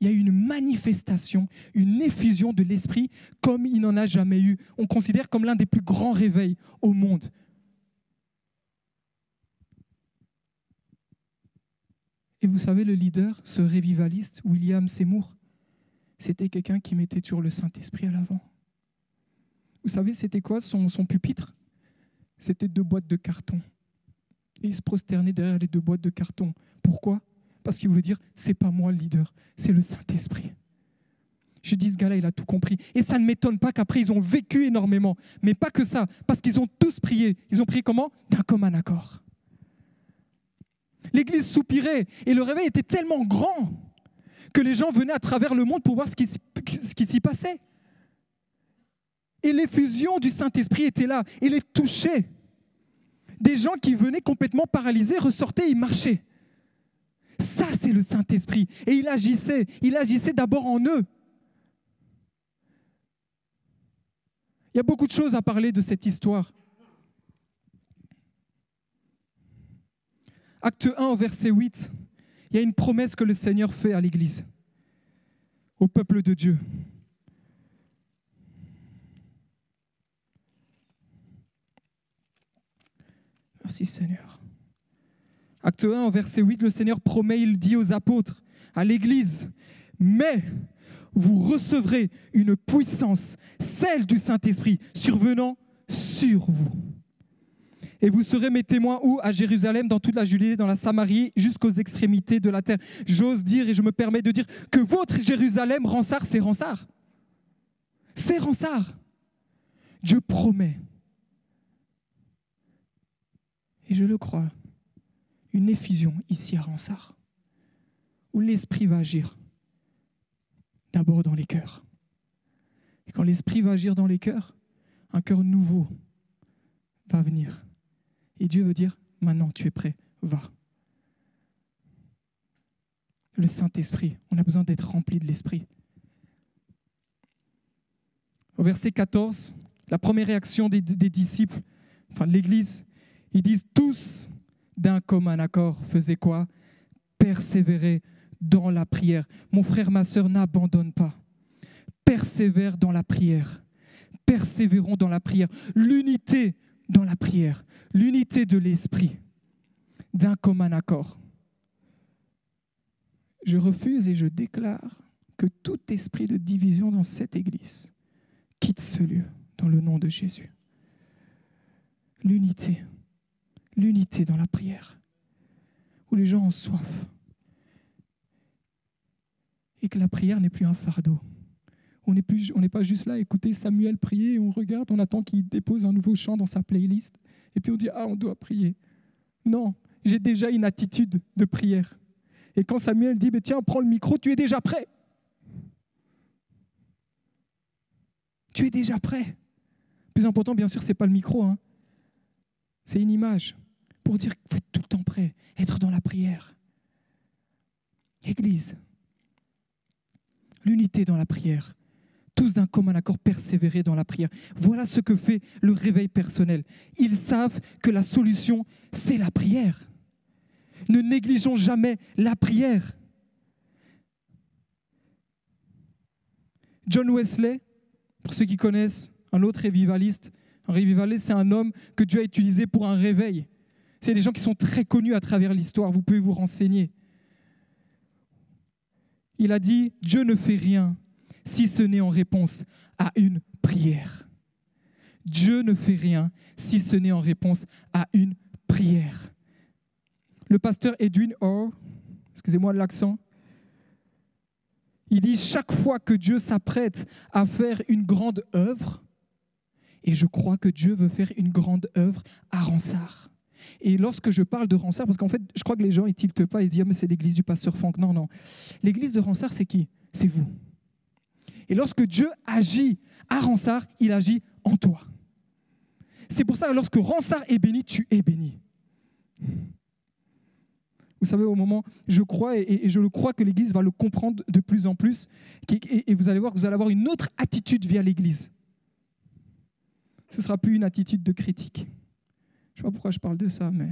il y a eu une manifestation, une effusion de l'esprit comme il n'en a jamais eu. On considère comme l'un des plus grands réveils au monde. Et vous savez, le leader, ce révivaliste, William Seymour, c'était quelqu'un qui mettait toujours le Saint-Esprit à l'avant. Vous savez, c'était quoi son pupitre? C'était 2 boîtes de carton. Et il se prosternait derrière les 2 boîtes de carton. Pourquoi? Parce qu'il voulait dire, c'est pas moi le leader, c'est le Saint-Esprit. Je dis, ce gars-là, il a tout compris. Et ça ne m'étonne pas qu'après, ils ont vécu énormément. Mais pas que ça, parce qu'ils ont tous prié. Ils ont prié comment? D'un commun accord. L'église soupirait et le réveil était tellement grand que les gens venaient à travers le monde pour voir ce qui s'y passait. Et l'effusion du Saint-Esprit était là. Il les touchait. Des gens qui venaient complètement paralysés ressortaient, ils marchaient. Ça, c'est le Saint-Esprit. Et il agissait d'abord en eux. Il y a beaucoup de choses à parler de cette histoire. Acte 1, verset 8, il y a une promesse que le Seigneur fait à l'Église, au peuple de Dieu. Merci Seigneur. Acte 1, verset 8, le Seigneur promet, il dit aux apôtres, à l'Église, « Mais vous recevrez une puissance, celle du Saint-Esprit, survenant sur vous. Et vous serez mes témoins où? À Jérusalem, dans toute la Judée, dans la Samarie, jusqu'aux extrémités de la terre. » J'ose dire et je me permets de dire que votre Jérusalem, Ransard, c'est Ransard. C'est Ransard. Dieu promet. Et je le crois. Une effusion ici à Ransard, où l'Esprit va agir, d'abord dans les cœurs. Et quand l'Esprit va agir dans les cœurs, un cœur nouveau va venir. Et Dieu veut dire, maintenant tu es prêt, va. Le Saint-Esprit, on a besoin d'être rempli de l'Esprit. Au verset 14, la première réaction des disciples, enfin de l'Église, ils disent tous, d'un commun accord, faisaient quoi? Persévérer dans la prière. Mon frère, ma sœur, n'abandonne pas. Persévère dans la prière. Persévérons dans la prière. L'unité dans la prière. L'unité de l'esprit. D'un commun accord. Je refuse et je déclare que tout esprit de division dans cette église quitte ce lieu dans le nom de Jésus. L'unité. L'unité dans la prière, où les gens ont soif. Et que la prière n'est plus un fardeau. On n'est pas juste là à écouter Samuel prier, et on regarde, on attend qu'il dépose un nouveau chant dans sa playlist, et puis on dit « Ah, on doit prier ». Non, j'ai déjà une attitude de prière. Et quand Samuel dit « Tiens, prends le micro, tu es déjà prêt ». Tu es déjà prêt. Le plus important, bien sûr, ce n'est pas le micro, hein. C'est une image pour dire qu'il faut être tout le temps prêt, être dans la prière. Église, l'unité dans la prière. Tous d'un commun accord persévérer dans la prière. Voilà ce que fait le réveil personnel. Ils savent que la solution, c'est la prière. Ne négligeons jamais la prière. John Wesley, pour ceux qui connaissent, un autre révivaliste. Un révivaliste, c'est un homme que Dieu a utilisé pour un réveil. C'est des gens qui sont très connus à travers l'histoire. Vous pouvez vous renseigner. Il a dit, Dieu ne fait rien si ce n'est en réponse à une prière. Dieu ne fait rien si ce n'est en réponse à une prière. Le pasteur Edwin Orr, excusez-moi de l'accent, il dit, chaque fois que Dieu s'apprête à faire une grande œuvre, et je crois que Dieu veut faire une grande œuvre à Ronsard. Et lorsque je parle de Ronsard, parce qu'en fait, je crois que les gens ne tiltent pas, ils se disent, ah, mais c'est l'église du pasteur Franck. Non, non. L'église de Ronsard, c'est qui? C'est vous. Et lorsque Dieu agit à Ronsard, il agit en toi. C'est pour ça que lorsque Ronsard est béni, tu es béni. Vous savez, au moment, je crois, et je le crois que l'Église va le comprendre de plus en plus, et vous allez voir que vous allez avoir une autre attitude via l'Église. Ce ne sera plus une attitude de critique. Je ne sais pas pourquoi je parle de ça, mais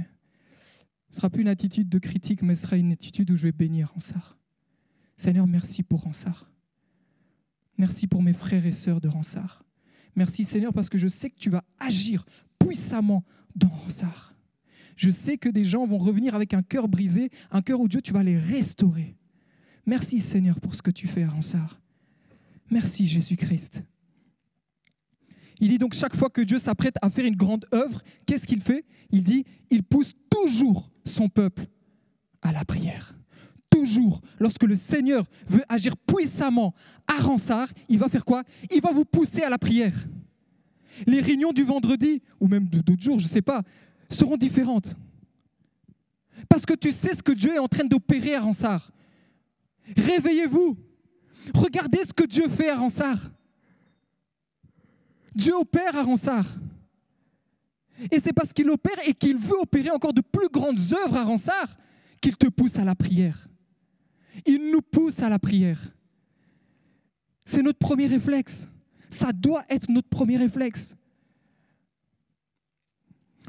ce ne sera plus une attitude de critique, mais ce sera une attitude où je vais bénir Ronsard. Seigneur, merci pour Ronsard. Merci pour mes frères et sœurs de Ronsard. Merci Seigneur parce que je sais que tu vas agir puissamment dans Ronsard. Je sais que des gens vont revenir avec un cœur brisé, un cœur où Dieu, tu vas les restaurer. Merci Seigneur pour ce que tu fais à Ronsard. Merci Jésus-Christ. Il dit donc chaque fois que Dieu s'apprête à faire une grande œuvre, qu'est-ce qu'il fait? Il dit, il pousse toujours son peuple à la prière. Toujours, lorsque le Seigneur veut agir puissamment à Ronsard, il va faire quoi? Il va vous pousser à la prière. Les réunions du vendredi, ou même d'autres jours, je ne sais pas, seront différentes. Parce que tu sais ce que Dieu est en train d'opérer à Ronsard. Réveillez-vous. Regardez ce que Dieu fait à Ronsard. Dieu opère à Ronsard. Et c'est parce qu'il opère et qu'il veut opérer encore de plus grandes œuvres à Ronsard qu'il te pousse à la prière. Il nous pousse à la prière. C'est notre premier réflexe. Ça doit être notre premier réflexe.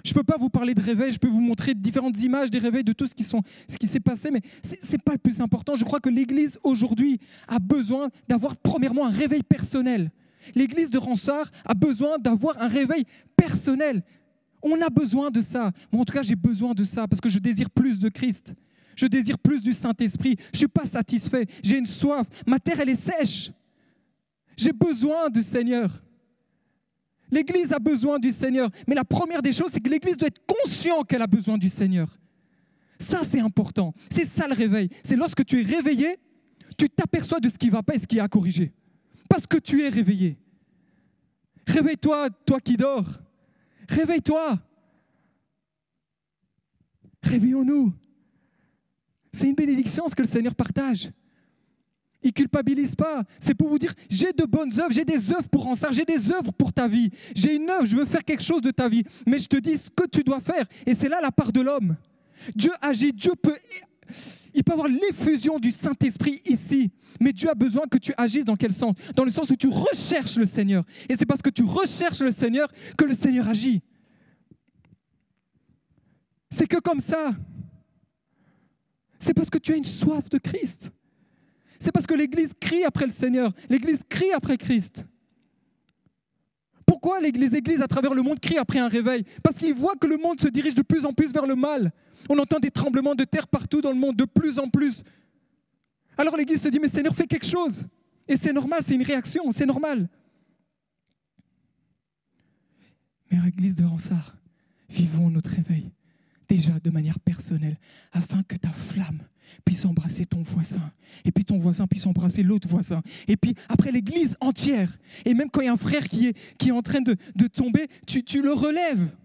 Je ne peux pas vous parler de réveil, je peux vous montrer différentes images des réveils, de tout ce qui s'est passé, mais ce n'est pas le plus important. Je crois que l'Église aujourd'hui a besoin d'avoir premièrement un réveil personnel. L'Église de Ronsard a besoin d'avoir un réveil personnel. On a besoin de ça. Moi, en tout cas, j'ai besoin de ça parce que je désire plus de Christ. Je désire plus du Saint-Esprit. Je ne suis pas satisfait. J'ai une soif. Ma terre, elle est sèche. J'ai besoin du Seigneur. L'Église a besoin du Seigneur. Mais la première des choses, c'est que l'Église doit être consciente qu'elle a besoin du Seigneur. Ça, c'est important. C'est ça le réveil. C'est lorsque tu es réveillé, tu t'aperçois de ce qui ne va pas et ce qui est à corriger. Parce que tu es réveillé. Réveille-toi, toi qui dors. Réveille-toi. Réveillons-nous. C'est une bénédiction ce que le Seigneur partage. Il ne culpabilise pas. C'est pour vous dire, j'ai de bonnes œuvres, j'ai des œuvres pour Ronsard, j'ai des œuvres pour ta vie. J'ai une œuvre, je veux faire quelque chose de ta vie. Mais je te dis ce que tu dois faire. Et c'est là la part de l'homme. Dieu agit, il peut avoir l'effusion du Saint-Esprit ici. Mais Dieu a besoin que tu agisses dans quel sens? Dans le sens où tu recherches le Seigneur. Et c'est parce que tu recherches le Seigneur que le Seigneur agit. C'est que comme ça. C'est parce que tu as une soif de Christ. C'est parce que l'Église crie après le Seigneur. L'Église crie après Christ. Pourquoi les églises à travers le monde crient après un réveil? Parce qu'ils voient que le monde se dirige de plus en plus vers le mal. On entend des tremblements de terre partout dans le monde, de plus en plus. Alors l'Église se dit, mais Seigneur, fais quelque chose. Et c'est normal, c'est une réaction, c'est normal. Mais l'Église de Ronsard, vivons notre réveil, déjà de manière personnelle, afin que ta flamme puisse embrasser ton voisin, et puis ton voisin puisse embrasser l'autre voisin, et puis après l'église entière, et même quand il y a un frère qui est en train de tomber, tu le relèves.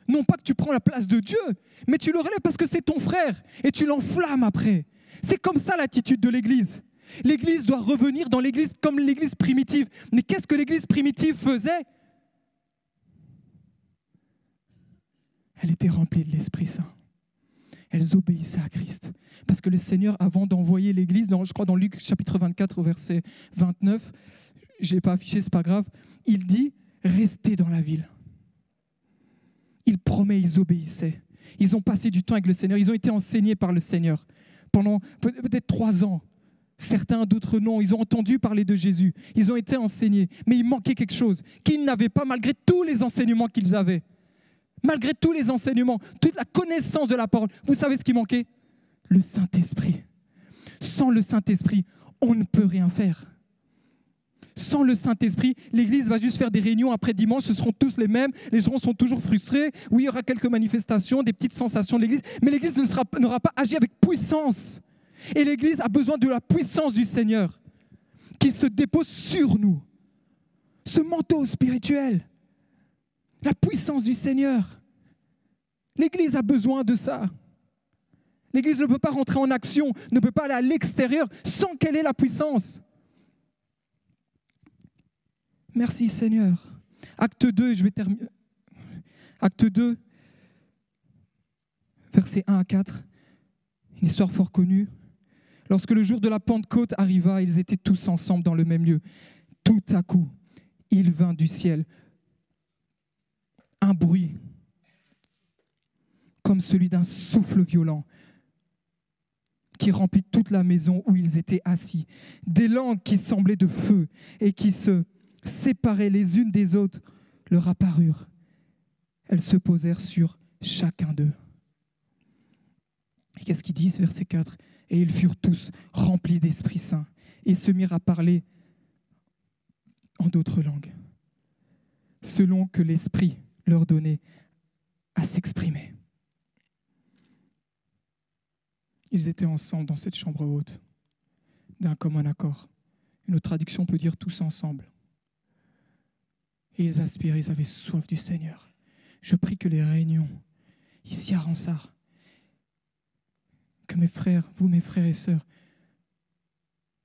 Non pas que tu prends la place de Dieu, mais tu le relèves parce que c'est ton frère, et tu l'enflammes après. C'est comme ça l'attitude de l'église. L'église doit revenir dans l'église comme l'église primitive. Mais qu'est-ce que l'église primitive faisait? Elle était remplie de l'Esprit Saint. elles obéissaient à Christ. Parce que le Seigneur, avant d'envoyer l'Église, je crois dans Luc chapitre 24 au verset 29, je ne l'ai pas affiché, ce n'est pas grave, il dit « Restez dans la ville ». Il promet, ils obéissaient. Ils ont passé du temps avec le Seigneur, ils ont été enseignés par le Seigneur pendant peut-être 3 ans. Certains, d'autres non, ils ont entendu parler de Jésus, ils ont été enseignés, mais il manquait quelque chose qu'ils n'avaient pas malgré tous les enseignements qu'ils avaient. Malgré tous les enseignements, toute la connaissance de la parole. Vous savez ce qui manquait ? Le Saint-Esprit. Sans le Saint-Esprit, on ne peut rien faire. Sans le Saint-Esprit, l'Église va juste faire des réunions après dimanche, ce seront tous les mêmes, les gens sont toujours frustrés, oui, il y aura quelques manifestations, des petites sensations de l'Église, mais l'Église n'aura pas agi avec puissance. Et l'Église a besoin de la puissance du Seigneur qui se dépose sur nous. Ce manteau spirituel. La puissance du Seigneur. L'Église a besoin de ça. L'Église ne peut pas rentrer en action, ne peut pas aller à l'extérieur sans qu'elle ait la puissance. Merci Seigneur. Acte 2, je vais terminer. Acte 2, versets 1 à 4. Une histoire fort connue. Lorsque le jour de la Pentecôte arriva, ils étaient tous ensemble dans le même lieu. Tout à coup, il vint du ciel un bruit comme celui d'un souffle violent qui remplit toute la maison où ils étaient assis. Des langues qui semblaient de feu et qui se séparaient les unes des autres leur apparurent. Elles se posèrent sur chacun d'eux. Et qu'est-ce qu'ils disent, verset 4 ? Et ils furent tous remplis d'Esprit Saint et se mirent à parler en d'autres langues, selon que l'Esprit leur donnait à s'exprimer. Ils étaient ensemble dans cette chambre haute, d'un commun accord. Une autre traduction peut dire tous ensemble. Et ils aspiraient, ils avaient soif du Seigneur. Je prie que les réunions, ici à Ronsard, que mes frères, vous mes frères et sœurs,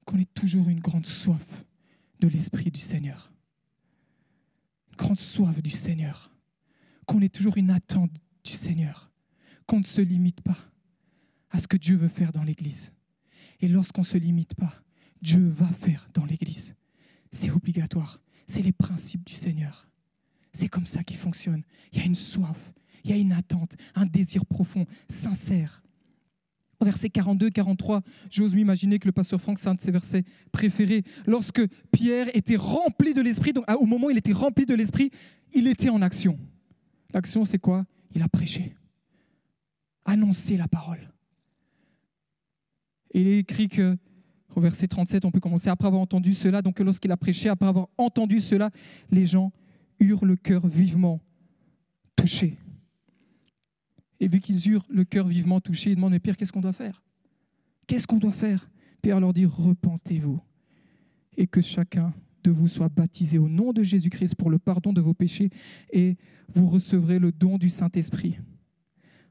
qu'on ait toujours une grande soif de l'Esprit du Seigneur. Une grande soif du Seigneur. Qu'on ait toujours une attente du Seigneur. Qu'on ne se limite pas à ce que Dieu veut faire dans l'Église. Et lorsqu'on ne se limite pas, Dieu va faire dans l'Église. C'est obligatoire. C'est les principes du Seigneur. C'est comme ça qu'il fonctionne. Il y a une soif, il y a une attente, un désir profond, sincère. Au verset 42, 43, j'ose m'imaginer que le pasteur Franck, c'est un de ses versets préférés. Lorsque Pierre était rempli de l'Esprit, donc au moment où il était rempli de l'Esprit, il était en action. L'action, c'est quoi ? Il a prêché, annoncé la parole. Et il est écrit que, au verset 37, on peut commencer, après avoir entendu cela, donc lorsqu'il a prêché, après avoir entendu cela, les gens eurent le cœur vivement touché. Et vu qu'ils eurent le cœur vivement touché, ils demandent, mais Pierre, qu'est-ce qu'on doit faire ? Qu'est-ce qu'on doit faire ? Pierre leur dit, repentez-vous et que chacun de vous soit baptisé au nom de Jésus-Christ pour le pardon de vos péchés et vous recevrez le don du Saint-Esprit.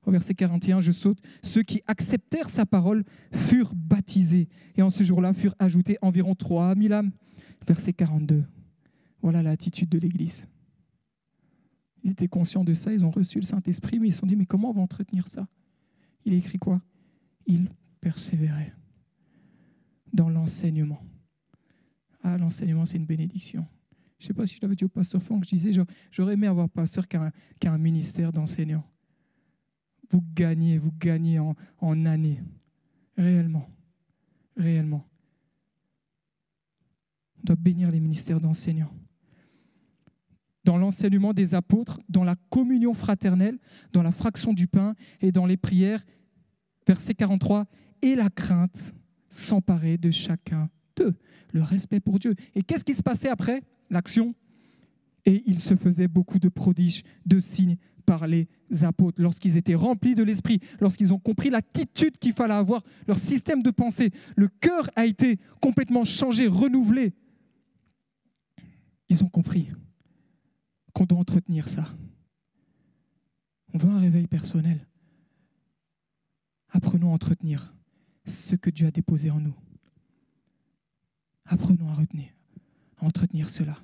Au verset 41, je saute, ceux qui acceptèrent sa parole furent baptisés et en ce jour-là furent ajoutés environ 3000 âmes. Verset 42, voilà l'attitude de l'Église. Ils étaient conscients de ça, ils ont reçu le Saint-Esprit, mais ils se sont dit, mais comment on va entretenir ça ? Il est écrit quoi ? Ils persévéraient dans l'enseignement. Ah, l'enseignement, c'est une bénédiction. Je ne sais pas si je l'avais dit au pasteur Franck, je disais, j'aurais aimé avoir un pasteur qui a un ministère d'enseignant. Vous gagnez en années. Réellement. Réellement. On doit bénir les ministères d'enseignants. Dans l'enseignement des apôtres, dans la communion fraternelle, dans la fraction du pain et dans les prières, verset 43, et la crainte s'emparait de chacun d'eux, le respect pour Dieu. Et qu'est-ce qui se passait après l'action ? Et il se faisait beaucoup de prodiges, de signes par les apôtres. Lorsqu'ils étaient remplis de l'Esprit, lorsqu'ils ont compris l'attitude qu'il fallait avoir, leur système de pensée, le cœur a été complètement changé, renouvelé. Ils ont compris qu'on doit entretenir ça. On veut un réveil personnel. Apprenons à entretenir ce que Dieu a déposé en nous. Apprenons à entretenir cela.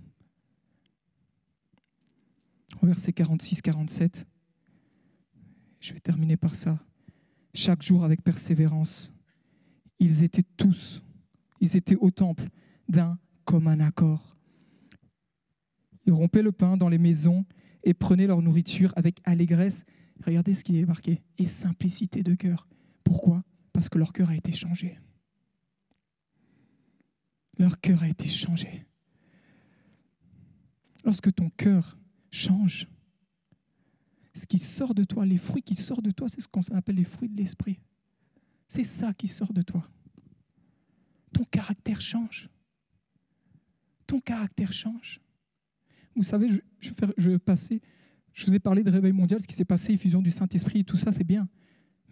Au verset 46-47, je vais terminer par ça. chaque jour avec persévérance. Ils étaient au temple d'un commun accord. Ils rompaient le pain dans les maisons et prenaient leur nourriture avec allégresse. Regardez ce qui est marqué. Et simplicité de cœur. Pourquoi ? Parce que leur cœur a été changé. Leur cœur a été changé. Lorsque ton cœur change, ce qui sort de toi, les fruits qui sortent de toi, c'est ce qu'on appelle les fruits de l'esprit. C'est ça qui sort de toi. Ton caractère change. Ton caractère change. Vous savez, je vous ai parlé de réveil mondial, ce qui s'est passé, effusion du Saint-Esprit et tout ça, c'est bien.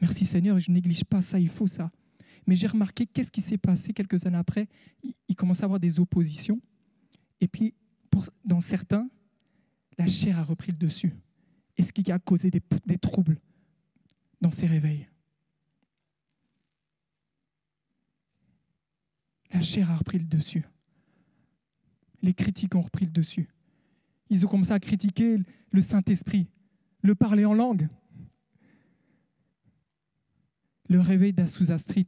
Merci Seigneur, et je ne néglige pas ça, il faut ça. Mais j'ai remarqué qu'est-ce qui s'est passé quelques années après. Il commençait à avoir des oppositions. Et puis, dans certains, la chair a repris le dessus. Et ce qui a causé des troubles dans ces réveils. La chair a repris le dessus. Les critiques ont repris le dessus. Ils ont commencé à critiquer le Saint-Esprit, le parler en langue. Le réveil d'Azusa Street,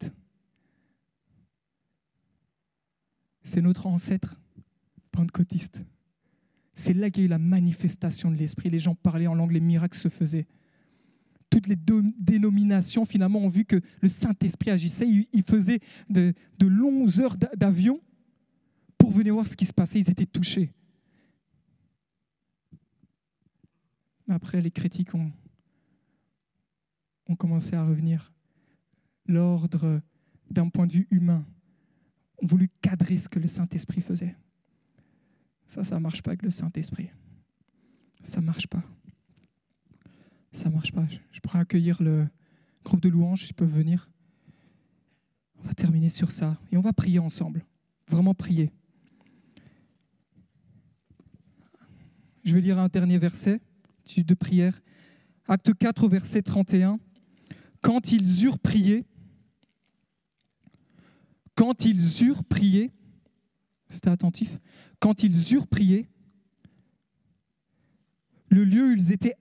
c'est notre ancêtre pentecôtiste. C'est là qu'il y a eu la manifestation de l'Esprit. Les gens parlaient en langue, les miracles se faisaient. Toutes les dénominations, finalement, ont vu que le Saint-Esprit agissait. Ils faisaient de longues heures d'avion pour venir voir ce qui se passait. Ils étaient touchés. Après, les critiques ont commencé à revenir. L'ordre, d'un point de vue humain, ont voulu cadrer ce que le Saint-Esprit faisait. Ça ne marche pas avec le Saint-Esprit. Ça ne marche pas. Ça ne marche pas. Je pourrais accueillir le groupe de louanges, ils peuvent venir. On va terminer sur ça. Et on va prier ensemble. Vraiment prier. Je vais lire un dernier verset de prière. Acte 4, verset 31. Quand ils eurent prié, c'était attentif, quand ils eurent prié, le lieu où ils étaient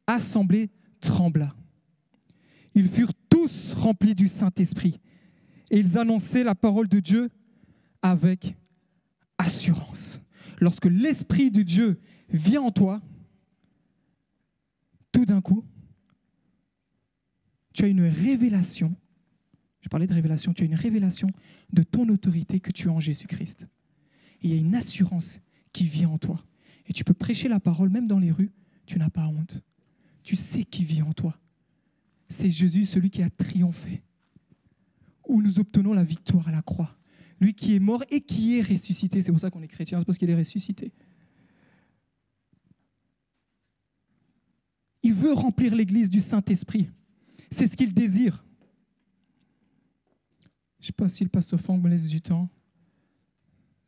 assemblés trembla. Ils furent tous remplis du Saint-Esprit et ils annonçaient la parole de Dieu avec assurance. Lorsque l'Esprit de Dieu vient en toi, tout d'un coup, tu as une révélation. Je parlais de révélation. Tu as une révélation de ton autorité que tu as en Jésus-Christ. Et il y a une assurance qui vient en toi. Et tu peux prêcher la parole, même dans les rues, tu n'as pas honte. Tu sais qui vit en toi. C'est Jésus, celui qui a triomphé. Où nous obtenons la victoire à la croix. Lui qui est mort et qui est ressuscité. C'est pour ça qu'on est chrétien, c'est parce qu'il est ressuscité. Il veut remplir l'Église du Saint-Esprit. C'est ce qu'il désire. Je ne sais pas si le pasteur Franck me laisse du temps.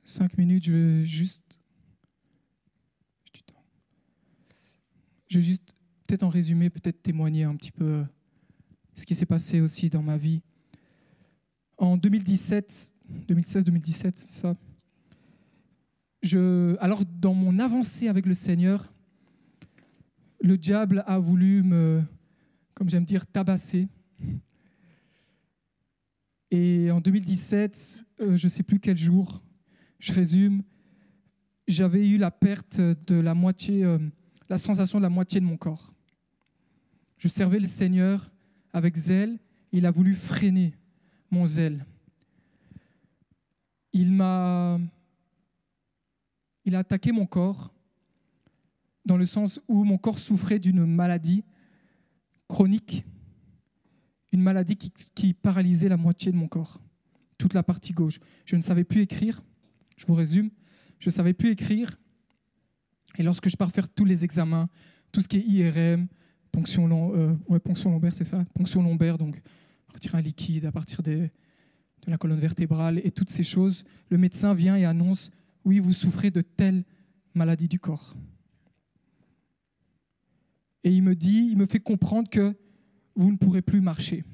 5 minutes, je vais juste peut-être en résumé, peut-être témoigner un petit peu ce qui s'est passé aussi dans ma vie. En 2016-2017, c'est ça. Alors, dans mon avancée avec le Seigneur, le diable a voulu comme j'aime dire, tabasser. Et en 2017, je ne sais plus quel jour, je résume, j'avais eu la perte de la moitié, la sensation de la moitié de mon corps. Je servais le Seigneur avec zèle, il a voulu freiner mon zèle. Il a attaqué mon corps dans le sens où mon corps souffrait d'une maladie chronique, une maladie qui paralysait la moitié de mon corps, toute la partie gauche. Je ne savais plus écrire, je vous résume, je ne savais plus écrire. Et lorsque je pars faire tous les examens, tout ce qui est IRM, ponction lombaire, c'est ça, ponction lombaire, donc retirer un liquide à partir de la colonne vertébrale et toutes ces choses, le médecin vient et annonce « Oui, vous souffrez de telle maladie du corps ». Et il me fait comprendre que vous ne pourrez plus marcher.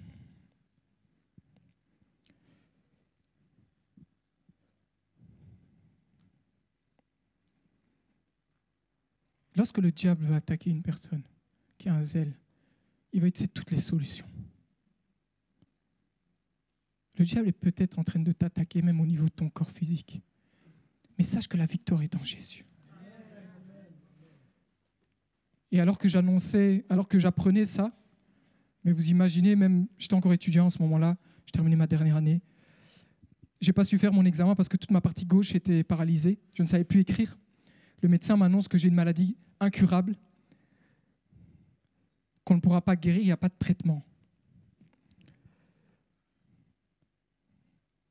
Lorsque le diable veut attaquer une personne qui a un zèle, il va utiliser toutes les solutions. Le diable est peut-être en train de t'attaquer même au niveau de ton corps physique. Mais sache que la victoire est en Jésus. Et alors que j'apprenais ça, mais vous imaginez, même, j'étais encore étudiant à ce moment-là, je terminais ma dernière année, je n'ai pas su faire mon examen parce que toute ma partie gauche était paralysée, je ne savais plus écrire. Le médecin m'annonce que j'ai une maladie incurable, qu'on ne pourra pas guérir, il n'y a pas de traitement.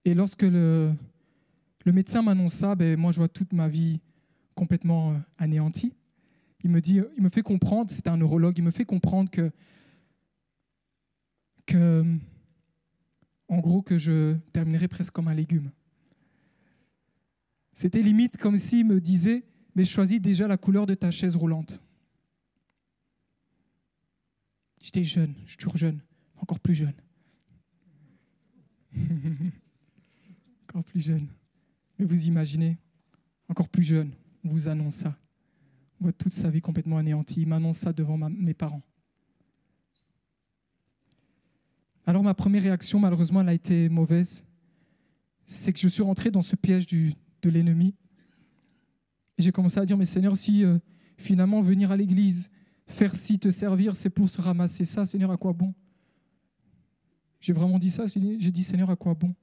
Et lorsque le médecin m'annonce ça, moi je vois toute ma vie complètement anéantie. Il me fait comprendre, c'était un neurologue, il me fait comprendre en gros, que je terminerais presque comme un légume. C'était limite comme s'il me disait, mais choisis déjà la couleur de ta chaise roulante. J'étais jeune, je suis toujours jeune, encore plus jeune. Encore plus jeune. Mais vous imaginez, encore plus jeune, on vous annonce ça. On voit toute sa vie complètement anéantie. Il m'annonce ça devant mes parents. Alors ma première réaction, malheureusement, elle a été mauvaise. C'est que je suis rentré dans ce piège de l'ennemi. Et j'ai commencé à dire, mais Seigneur, si finalement venir à l'église, faire ci, te servir, c'est pour se ramasser ça, Seigneur, à quoi bon? J'ai vraiment dit ça, j'ai dit, Seigneur, à quoi bon?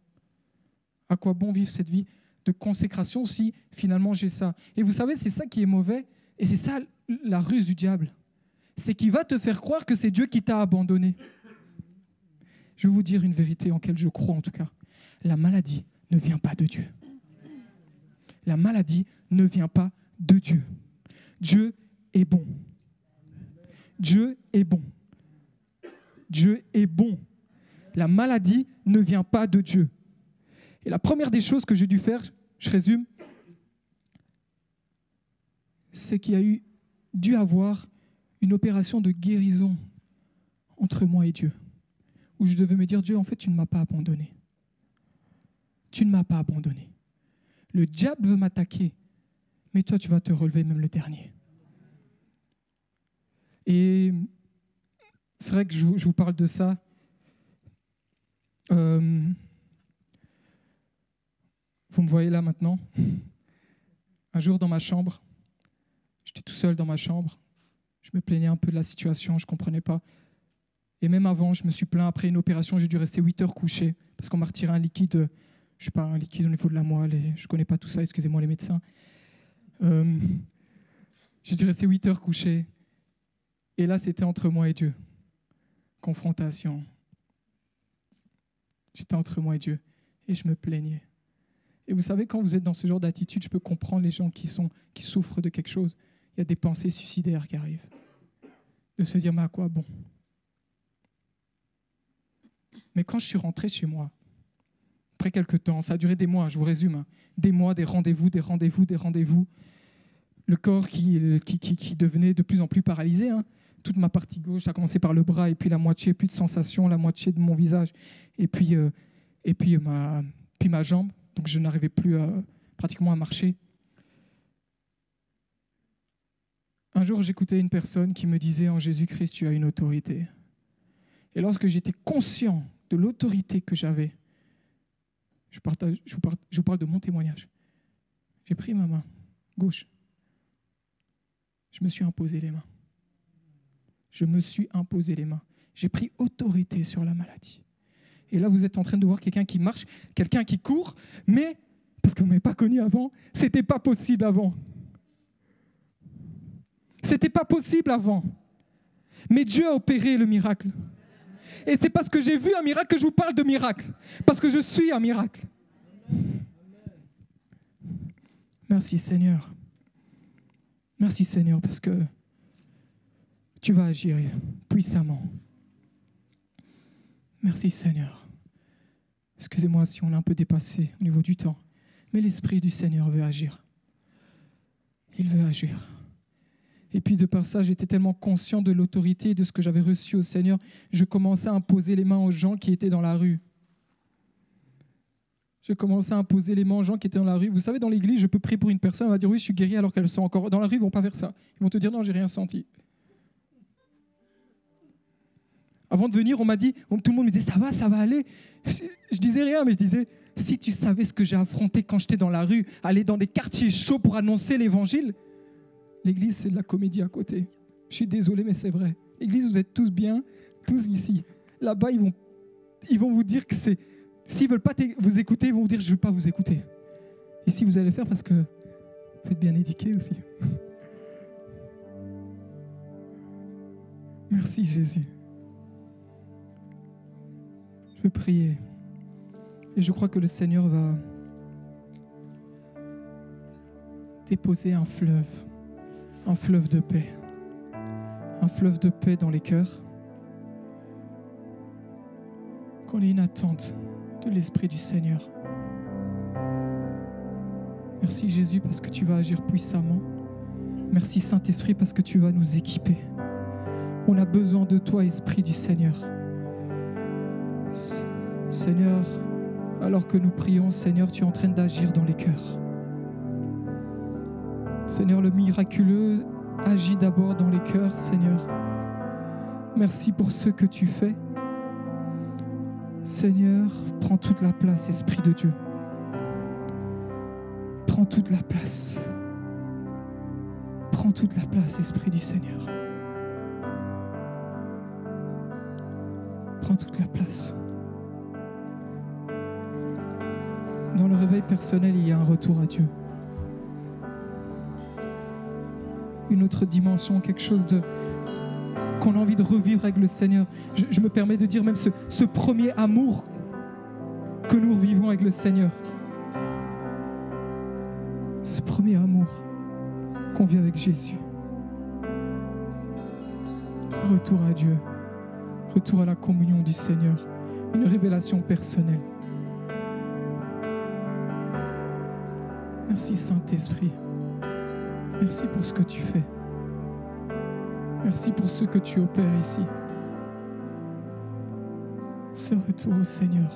À quoi bon vivre cette vie de consécration si finalement j'ai ça? Et vous savez, c'est ça qui est mauvais, et c'est ça la ruse du diable. C'est qu'il va te faire croire que c'est Dieu qui t'a abandonné. Je vais vous dire une vérité en laquelle je crois en tout cas. La maladie ne vient pas de Dieu. La maladie ne vient pas de Dieu. Dieu est bon. Dieu est bon. Dieu est bon. La maladie ne vient pas de Dieu. Et la première des choses que j'ai dû faire, je résume, c'est qu'il y a dû avoir une opération de guérison entre moi et Dieu. Où je devais me dire, Dieu, en fait, tu ne m'as pas abandonné. Tu ne m'as pas abandonné. Le diable veut m'attaquer, mais toi, tu vas te relever même le dernier. Et c'est vrai que je vous parle de ça. Vous me voyez là maintenant. Un jour dans ma chambre, j'étais tout seul dans ma chambre. Je me plaignais un peu de la situation, je ne comprenais pas. Et même avant, je me suis plaint. Après une opération, j'ai dû rester 8 heures couché parce qu'on m'a retiré un liquide, je ne sais pas, un liquide au niveau de la moelle. Et je ne connais pas tout ça, excusez-moi les médecins. J'ai dû rester 8 heures couché. Et là, c'était entre moi et Dieu. Confrontation. J'étais entre moi et Dieu. Et je me plaignais. Et vous savez, quand vous êtes dans ce genre d'attitude, je peux comprendre les gens qui souffrent de quelque chose. Il y a des pensées suicidaires qui arrivent. De se dire, mais à quoi bon? Mais quand je suis rentré chez moi, après quelques temps, ça a duré des mois, je vous résume, hein, des mois, des rendez-vous, le corps qui devenait de plus en plus paralysé, hein. Toute ma partie gauche, ça a commencé par le bras, et puis la moitié, plus de sensation, la moitié de mon visage, et puis ma jambe, donc je n'arrivais plus pratiquement à marcher. Un jour, j'écoutais une personne qui me disait, en Jésus-Christ, tu as une autorité. Et lorsque j'étais conscient de l'autorité que j'avais, je vous parle de mon témoignage. J'ai pris ma main gauche. Je me suis imposé les mains. J'ai pris autorité sur la maladie. Et là, vous êtes en train de voir quelqu'un qui marche, quelqu'un qui court, mais, parce que vous ne m'avez pas connu avant, ce n'était pas possible avant. C'était pas possible avant. Mais Dieu a opéré le miracle. Et c'est parce que j'ai vu un miracle que je vous parle de miracle. Parce que je suis un miracle. Merci Seigneur. Merci Seigneur parce que tu vas agir puissamment. Merci Seigneur. Excusez-moi si on a un peu dépassé au niveau du temps. Mais l'Esprit du Seigneur veut agir. Il veut agir. Et puis de par ça, j'étais tellement conscient de l'autorité et de ce que j'avais reçu au Seigneur, je commençais à imposer les mains aux gens qui étaient dans la rue. Je commençais à imposer les mains aux gens qui étaient dans la rue. Vous savez, dans l'église, je peux prier pour une personne, elle va dire oui, je suis guéri, alors qu'elles sont encore dans la rue, ils ne vont pas faire ça. Ils vont te dire non, j'ai rien senti. Avant de venir, on m'a dit, tout le monde me disait, ça va aller. Je disais rien, mais je disais, si tu savais ce que j'ai affronté quand j'étais dans la rue, aller dans des quartiers chauds pour annoncer l'évangile, l'église, c'est de la comédie à côté. Je suis désolé, mais c'est vrai. L'église, vous êtes tous bien, tous ici. Là-bas, ils vont vous dire que c'est... S'ils ne veulent pas vous écouter, ils vont vous dire, je ne veux pas vous écouter. Et si vous allez le faire, parce que vous êtes bien éduqués aussi. Merci Jésus. Je vais prier. Et je crois que le Seigneur va déposer un fleuve de paix. Un fleuve de paix dans les cœurs. Qu'on ait une attente de l'Esprit du Seigneur. Merci Jésus parce que tu vas agir puissamment. Merci Saint-Esprit parce que tu vas nous équiper. On a besoin de toi, Esprit du Seigneur. Seigneur, alors que nous prions, Seigneur, tu es en train d'agir dans les cœurs. Seigneur, le miraculeux agit d'abord dans les cœurs, Seigneur. Merci pour ce que tu fais. Seigneur, prends toute la place, Esprit de Dieu. Prends toute la place. Prends toute la place, Esprit du Seigneur. Prends toute la place. Dans le réveil personnel, il y a un retour à Dieu. Une autre dimension, quelque chose qu'on a envie de revivre avec le Seigneur. Je me permets de dire même ce premier amour que nous revivons avec le Seigneur. Ce premier amour qu'on vit avec Jésus. Retour à Dieu. Retour à la communion du Seigneur. Une révélation personnelle. Merci Saint-Esprit. Merci pour ce que tu fais. Merci pour ce que tu opères ici. Ce retour au Seigneur.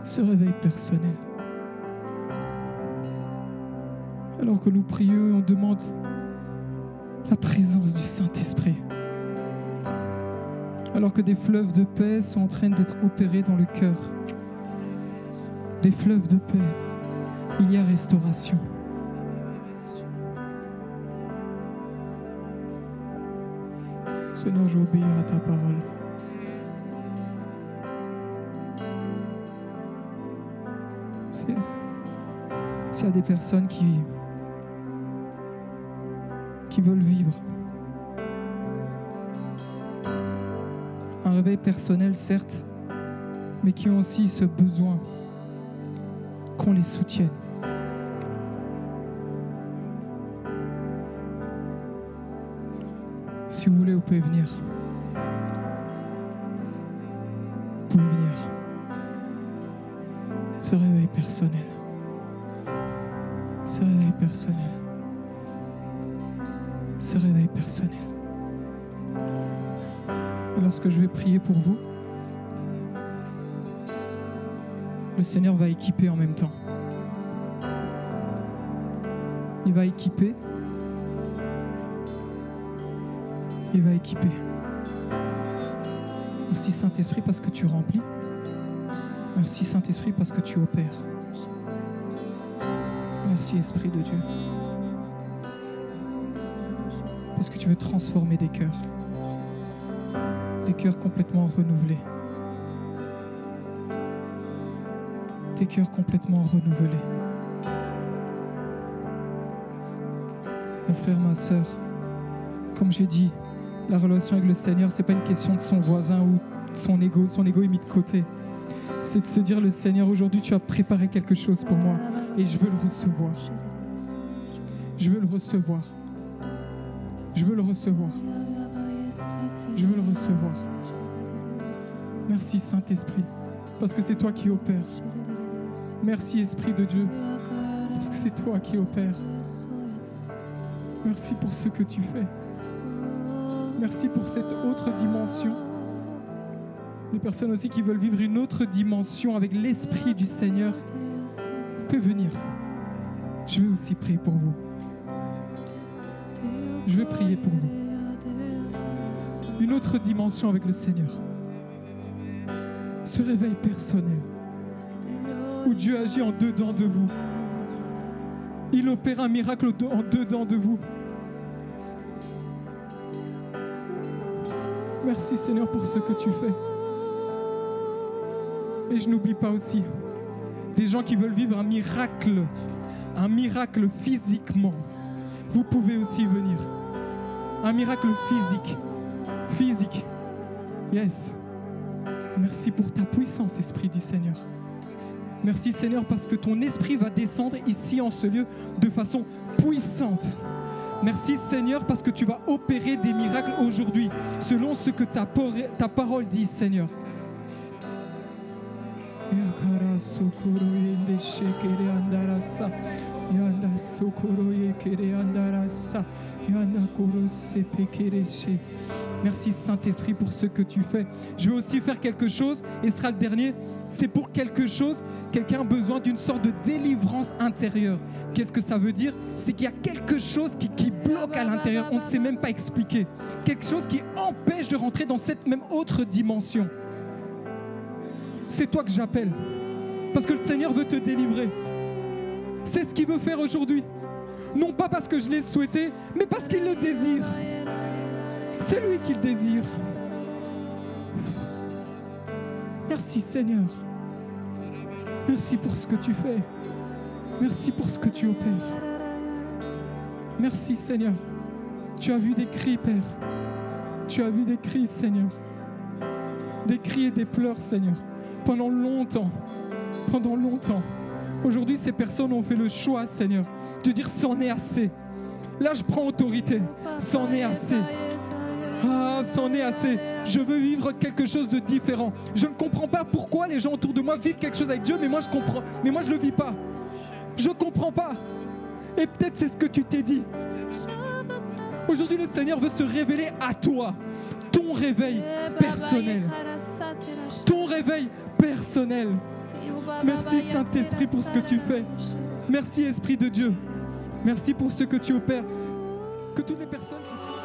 Ce réveil personnel. Alors que nous prions, on demande la présence du Saint-Esprit. Alors que des fleuves de paix sont en train d'être opérés dans le cœur. Des fleuves de paix. Il y a restauration. Seigneur, je vais obéir à ta parole. S'il y a des personnes qui veulent vivre un réveil personnel, certes, mais qui ont aussi ce besoin qu'on les soutienne. Si vous voulez, vous pouvez venir. Vous pouvez venir. Ce réveil personnel. Ce réveil personnel. Ce réveil personnel. Et lorsque je vais prier pour vous, le Seigneur va équiper en même temps. Il va équiper. Il va équiper. Merci Saint-Esprit parce que tu remplis. Merci Saint-Esprit parce que tu opères. Merci Esprit de Dieu. Parce que tu veux transformer des cœurs. Des cœurs complètement renouvelés. Des cœurs complètement renouvelés. Mon frère, ma sœur, comme j'ai dit, la relation avec le Seigneur, ce n'est pas une question de son voisin ou de son ego est mis de côté. C'est de se dire, le Seigneur, aujourd'hui, tu as préparé quelque chose pour moi et je veux le recevoir. Je veux le recevoir. Je veux le recevoir. Je veux le recevoir. Merci Saint-Esprit, parce que c'est toi qui opères. Merci Esprit de Dieu, parce que c'est toi qui opères. Merci pour ce que tu fais. Merci pour cette autre dimension. Des personnes aussi qui veulent vivre une autre dimension avec l'Esprit du Seigneur. Vous pouvez venir. Je vais aussi prier pour vous. Je vais prier pour vous. Une autre dimension avec le Seigneur. Ce réveil personnel où Dieu agit en dedans de vous. Il opère un miracle en dedans de vous. Merci Seigneur pour ce que tu fais. Et je n'oublie pas aussi des gens qui veulent vivre un miracle physiquement. Vous pouvez aussi venir. Un miracle physique. Yes. Merci pour ta puissance, Esprit du Seigneur. Merci Seigneur parce que ton esprit va descendre ici en ce lieu de façon puissante. Merci Seigneur parce que tu vas opérer des miracles aujourd'hui selon ce que ta parole dit Seigneur. Merci Saint-Esprit pour ce que tu fais. Je vais aussi faire quelque chose et ce sera le dernier. C'est pour quelque chose, quelqu'un a besoin d'une sorte de délivrance intérieure. Qu'est-ce que ça veut dire? C'est qu'il y a quelque chose qui bloque à l'intérieur. On ne sait même pas expliquer. Quelque chose qui empêche de rentrer dans cette même autre dimension. C'est toi que j'appelle. Parce que le Seigneur veut te délivrer. C'est ce qu'il veut faire aujourd'hui. Non pas parce que je l'ai souhaité, mais parce qu'il le désire. C'est lui qui le désire. Merci Seigneur. Merci pour ce que tu fais. Merci pour ce que tu opères. Merci Seigneur. Tu as vu des cris, Père. Tu as vu des cris, Seigneur. Des cris et des pleurs, Seigneur. Pendant longtemps. Pendant longtemps. Aujourd'hui, ces personnes ont fait le choix, Seigneur, de dire c'en est assez. Là, je prends autorité. C'en est assez. Ah, c'en est assez. Je veux vivre quelque chose de différent. Je ne comprends pas pourquoi les gens autour de moi vivent quelque chose avec Dieu, mais moi je comprends. Mais moi je ne le vis pas. Je ne comprends pas. Et peut-être c'est ce que tu t'es dit. Aujourd'hui, le Seigneur veut se révéler à toi. Ton réveil personnel. Ton réveil personnel. Merci Saint-Esprit pour ce que tu fais. Merci Esprit de Dieu. Merci pour ce que tu opères. Que toutes les personnes qui